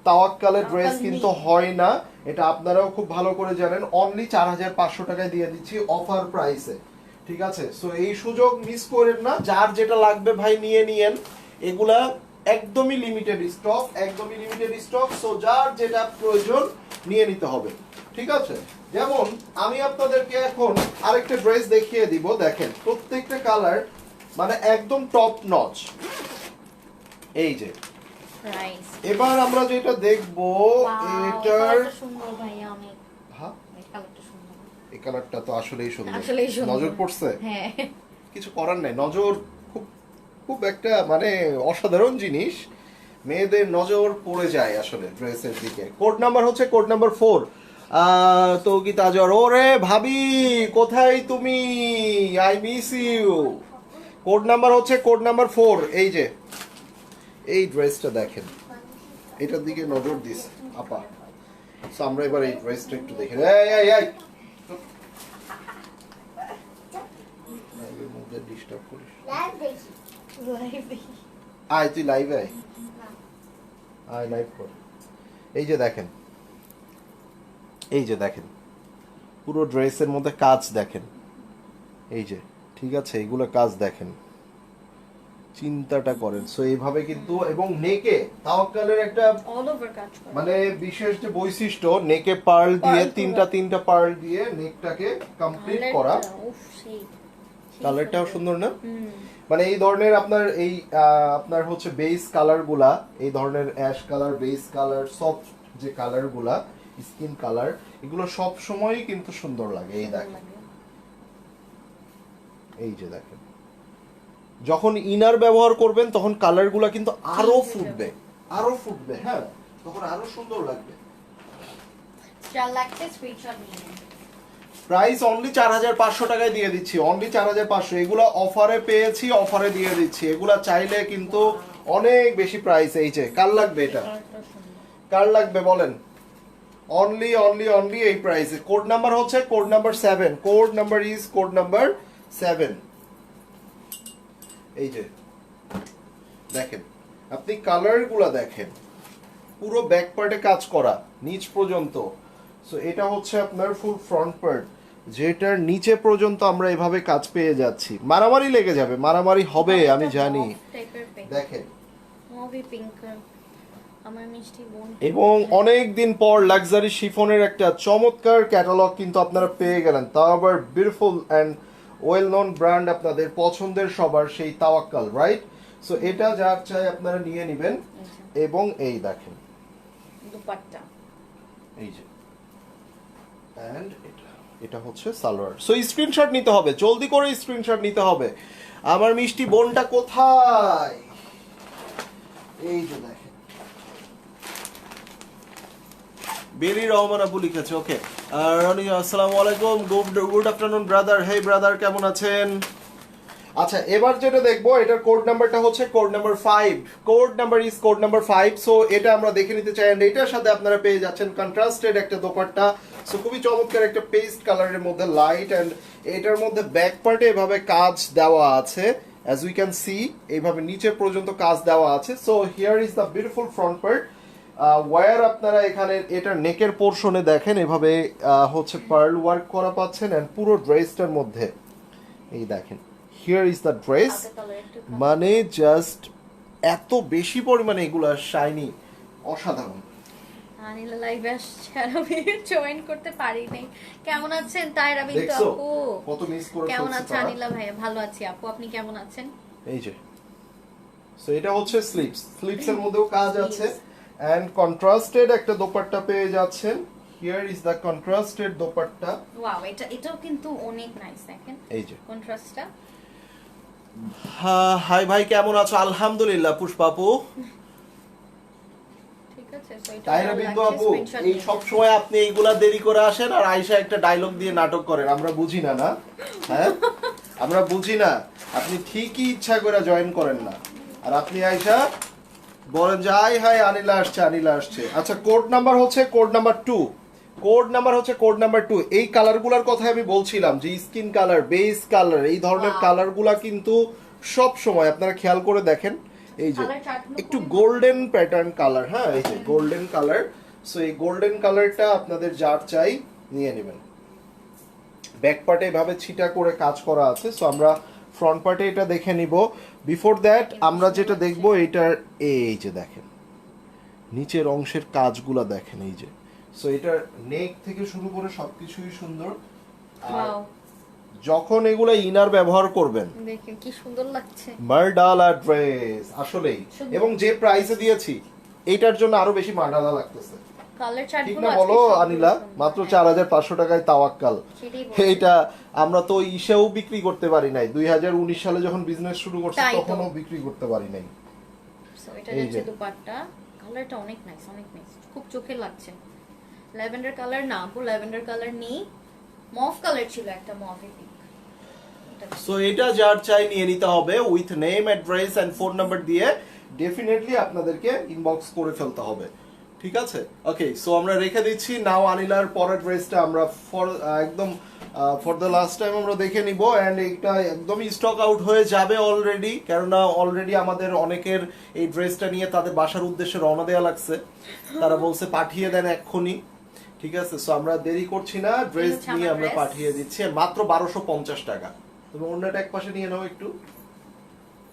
তাওয়াক্কালের ড্রেস তাওয়াক্কাল কিন্তু নেই। হয় না, এটা আপনারাও খুব ভালো করে জানেন। অনলি 4500 টাকায় দিয়ে দিচ্ছি অফার প্রাইসে, ঠিক আছে? সো এই সুযোগ মিস করেন না, যার যেটা লাগবে ভাই নিয়ে নিয়েন। এগুলা একদমই লিমিটেড স্টক, একদমই লিমিটেড স্টক। সো যার যেটা প্রয়োজন নিয়ে নিতে হবে, ঠিক আছে? যেমন আমি আপনাদেরকে এখন আরেকটা ড্রেস দেখিয়ে দিব, দেখেন প্রত্যেকটা কালার মানে একদম টপ নচ। এই যে প্রাইস এবার আমরা যেটা দেখবো এটার, সুন্দর ভাইয়া, অনেক হ্যাঁ এই কালারটা সুন্দর, এই কালারটা তো আসলেই সুন্দর, আসলেই সুন্দর। নজর পড়ছে, হ্যাঁ কিছু করার নাই, নজর খুব খুব একটা মানে অসাধারণ জিনিস, মেয়েদের নজর পড়ে যায় আসলে ড্রেসের দিকে। কোড নাম্বার হচ্ছে কোড নাম্বার 4। তো কি তাজর, ওরে ভাবি কোথায় তুমি, I miss you. Code number হচ্ছে কোড নাম্বার 4। এই যে এই ড্রেসটা দেখেন, এটার দিকে নজর দিস আপা। So, আমরা এবার এই ড্রেসটা একটু দেখি। এই এই এই লাইভের মধ্যে ডিস্টার্ব করিস। আয় তুই লাইভে আয়, আয় লাইভ কর। এই যে দেখেন, এই যে দেখেন পুরো ড্রেসের মধ্যে কাজ দেখেন, এই যে ঠিক আছে, এইগুলো কাজ দেখেন, চিন্তাটা করেন। সো এইভাবে কিন্তু, এবং নেকে তাওয়াক্কালের একটা অল ওভার কাজ করে, মানে বিশেষ যে বৈশিষ্ট্য, নেকে পার্ল দিয়ে Pearl তিনটা পার্ল দিয়ে নেকটাকে কমপ্লিট করা। উফ, সেই কালারটাও সুন্দর না? হুম, মানে এই ধরনের আপনার এই আপনার হচ্ছে বেস কালার গুলা, এই ধরনের ash colour, base colour, soft যে কালার গুলা, স্কিন কালার, এগুলো সব সময়ই কিন্তু সুন্দর লাগে। এই দেখেন, এই যে দেখেন যখন ইনার ব্যবহার করবেন তখন কালারগুলো কিন্তু আরো ফুটবে, হ্যাঁ, তখন আরো সুন্দর লাগবে। যা লাগছে স্ক্রিনশট নিয়ে নিন। প্রাইস অনলি 4500 টাকায় দিয়ে দিচ্ছি, অনলি 4500। এগুলা অফারে পেয়েছি, অফারে দিয়ে দিচ্ছি। এগুলা চাইলে কিন্তু অনেক বেশি প্রাইস। এই যে কার লাগবে এটা, কার লাগবে বলেন? অনলি অনলি অনলি এই প্রাইসে। কোড নাম্বার হচ্ছে code number 7, code number is code number 7। এই যে দেখেন, আপনি কালারগুলা দেখেন, পুরো ব্যাক পার্টে কাজ করা নিচ পর্যন্ত। সো এটা হচ্ছে আপনার ফুল ফ্রন্ট পার্ট, যেটার নিচে পর্যন্ত আমরা এভাবে কাজ পেয়ে যাচ্ছি। মারামারি লেগে যাবে, মারামারি হবে আমি জানি। দেখেন, মুভি পিঙ্ক আমার মিষ্টি বোন। এবং অনেক দিন পর লাক্সারি শিফনের একটা চমৎকার ক্যাটালগ কিন্তু আপনারা পেয়ে গেলেন, তাও আবার beautiful and well known brand, আপনাদের পছন্দের সবার সেই তাওয়াক্কাল, রাইট? সো এটা যার চাই আপনারা নিয়ে নেবেন। এবং এই দেখেন দুপাট্টা, এই যে, এন্ড এটা হচ্ছে সালোয়ার। সো স্ক্রিনশট নিতে হবে, জলদি করে স্ক্রিনশট নিতে হবে। আমার মিষ্টি বোনটা কোথায়? এই যে দেখেন, বেলি রহমান আপু লিখেছে। ওকে, রনি আসসালামু আলাইকুম, good afternoon brother. Hey brother, কেমন আছেন? আচ্ছা, এবার যেটা দেখবো, এটার কোড নাম্বারটা হচ্ছে code number 5, code number is code number 5। So এটা আমরা দেখে নিতে চাই। এন্ড এটার সাথে আপনারা পেয়ে যাচ্ছেন কন্ট্রাস্টেড একটা দোপাট্টা। সো খুবই চমৎকার একটা পেস্ট কালারের মধ্যে লাইট, এন্ড এটার মধ্যে ব্যাক পার্টে এভাবে কাজ দেওয়া আছে, অ্যাজ উই ক্যান সি, এইভাবে নিচে পর্যন্ত কাজ দেওয়া আছে। So here is the beautiful front part, where আপনারা এখানে এটার নেকের পোর্শনে দেখেন এভাবে হচ্ছে পার্ল ওয়ার্ক করা পাচ্ছেন, এন্ড পুরো ড্রেসটার মধ্যে এই দেখেন, হিয়ার ইজ দ্য ড্রেস। মানে জাস্ট এত বেশি পরিমাণে এগুলা শাইনি, অসাধারণ। আনিলা লাইভে আসছে আর আমি জয়েন করতে পারি নাই। কেমন আছেন তাইরা বিন্দু দেখছো আপু? কত মিস করে কেমন ফেলছি আছেন তারা। আনিলা ভাইয়া? ভালো আছি আপু, আপনি কেমন আছেন? এই যে, সো এটা হচ্ছে স্লিপস, স্লিপসের মধ্যেও কাজ আছে, এন্ড কন্ট্রাস্টেড একটা দোপাট্টা পেয়ে যাচ্ছেন। Here is the contrasted dupatta. Wow, এটাও কিন্তু অনেক নাইস। দেখেন এই যে কন্ট্রাস্টটা। হাই ভাই, কেমন আছো? আলহামদুলিল্লাহ পুষ্পা আপু। ঠিক আছে, সো এটা তাইরা বিন্দু আপু, এই সব সময় আপনি এইগুলা দেরি করে আসেন আর আয়শা একটা ডায়লগ দিয়ে নাটক করেন, আমরা বুঝি না, না? হ্যাঁ, আমরা বুঝি না। আপনি ঠিকই ইচ্ছা করে জয়েন করেন না, আর আপনি আয়শা বলেন যে হাই হাই আনিলা আসছে, আনিলা আসছে। আচ্ছা, কোড নাম্বার হচ্ছে কোড নাম্বার 2, কোড নাম্বার হচ্ছে কোড নাম্বার 2। এই কালারগুলোর কথা আমি বলছিলাম যে স্কিন কালার, বেস কালার, এই ধরনের কালারগুলা কিন্তু সব সময় আপনারা খেয়াল করে দেখেন। এই যে একটু গোল্ডেন প্যাটার্ন কালার, হ্যাঁ, এই যে গোল্ডেন কালার। সো এই গোল্ডেন কালারটা আপনাদের যার চাই নিয়ে নেবেন। ব্যাক পার্টে এভাবে ছিটা করে কাজ করা আছে। সো আমরা ফ্রন্ট পার্টে এটা দেখে নিব। বিফোর দ্যাট আমরা যেটা দেখব, এটার এই যে দেখেন নিচের অংশের কাজগুলা দেখেন, এই যে। সো এটার নেক থেকে শুরু করে সবকিছুই সুন্দর। আর যখন এগুলা ইনার ব্যবহার করবেন, দেখেন কি সুন্দর লাগছে মার্ডালা ড্রেস আসলেই। এবং যে প্রাইসে দিয়েছি এইটার জন্য আরো বেশি মার্ডালা লাগতেছে, কালার ঠিক চার্টগুলো না বলো আনিলা? মাত্র 4500 টাকায় তাওয়াক্কাল। এইটা আমরা তো ইসেও বিক্রি করতে পারি নাই, 2019 সালে যখন বিজনেস শুরু করছি তখনও বিক্রি করতে পারি নাই। সো এটা হচ্ছে দুপাট্টা, কালারটা অনেক নাইস, অনেক নাইস, খুব চোখে লাগছে। ল্যাভেন্ডার কালার না আপু, ল্যাভেন্ডার কালার নেই, মভ কালার ছিল একটা, মভে পিঙ্ক। সো এটা যার চাই নিয়ে নিতে হবে with name, address and phone number দিয়ে। ডেফিনেটলি আপনাদেরকে ইনবক্স করে ফেলতে হবে, ঠিক আছে? ওকে, সো আমরা রেখে দিচ্ছি। নাও আনিলার পরের ড্রেসটা আমরা একদম ফর দ্য লাস্ট টাইম আমরা দেখে নিব, এন্ড এটা একদমই স্টক আউট হয়ে যাবে অলরেডি, কেননা অলরেডি আমাদের অনেকের এই ড্রেসটা নিয়ে তাদের বাসার উদ্দেশ্যে রওনা দেওয়া লাগছে। তারা বলছে পাঠিয়ে দেন এক্ষুনি, ঠিক আছে? সো আমরা দেরি করছি না, ড্রেস নিয়ে আমরা পাঠিয়ে দিচ্ছি মাত্র 1250 টাকা। তুমি ওড়নাটা এক পাশে নিয়ে নাও একটু,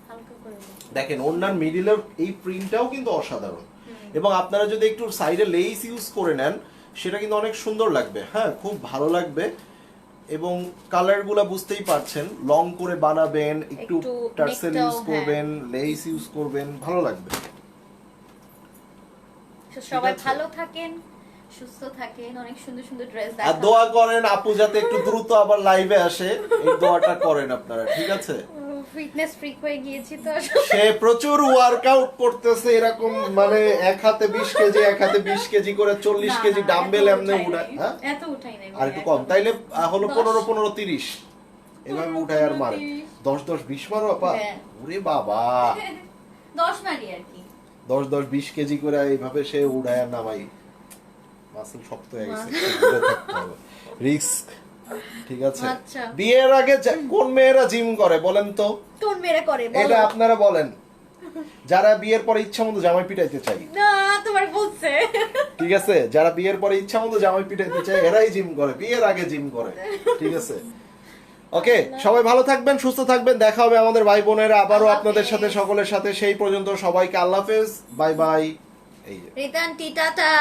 হালকা করে দেখেন ওড়নার মিডিলের এই প্রিন্টটাও কিন্তু অসাধারণ। এবং আপনারা যদি একটু সাইডে লেস ইউজ করে নেন, সেটা কিন্তু অনেক সুন্দর লাগবে, হ্যাঁ, খুব ভালো লাগবে। এবং কালারগুলো বুঝতেই পারছেন, লং করে বানাবেন, একটু টার্সেল ইউজ করবেন, লেস ইউজ করবেন, ভালো লাগবে। সবাই ভালো থাকেন, সুস্থ থাকেন, অনেক সুন্দর সুন্দর ড্রেস আর দেখাবো। দোয়া করেন আপু যাতে একটু দ্রুত আবার লাইভে আসে, এই দোয়াটা করেন আপনারা, ঠিক আছে? ফিটনেস ফ্রিক হয়ে গিয়েছি তো সে প্রচুর ওয়ার্কআউট করতেছে এরকম, মানে এক হাতে 20 কেজি এক হাতে 20 কেজি করে 40 না, কেজি না, ডাম্বেল এত এমনি উঠাই উঠায়। নাই। হ্যাঁ এত উঠাই নাই আর একটু ভাইয়া, কম, তাইলে হলো 10, 15 15 30 এভাবে 15, উঠায় আর মারে 30 10 10 20 মারো আপা। হ্যাঁ। ওরে বাবা 10 মারি আর কি। 10 10 20 কেজি করে এইভাবে সে উড়ায় আর নামাই, মাসল শক্ত হয়ে গেছে, দূরে থাকতে হবে, রিস্ক। ঠিক আছে, আচ্ছা। বিয়ের আগে কোন মেয়েরা জিম করে বলেন তো? কোন মেরে করে বলো? এটা আপনারা বলেন, যারা বিয়ের পরে ইচ্ছা মতো জামাই পিটাইতে চাই। না তোমার বলছে। ঠিক আছে, যারা বিয়ের পরে ইচ্ছা মতো জামাই পিটাইতে চায় এরাই জিম করে, বিয়ের আগে জিম করে। ঠিক আছে, ওকে, সবাই ভালো থাকবেন, সুস্থ থাকবেন, দেখা হবে আমাদের ভাই বোনেরা আবারও আল্লাহ আপনাদের হাফেজ। সাথে, সকলের সাথে। সেই পর্যন্ত সবাইকে আল্লাহ হাফেজ, বাই বাই। এই যে রিতান টিটাটা।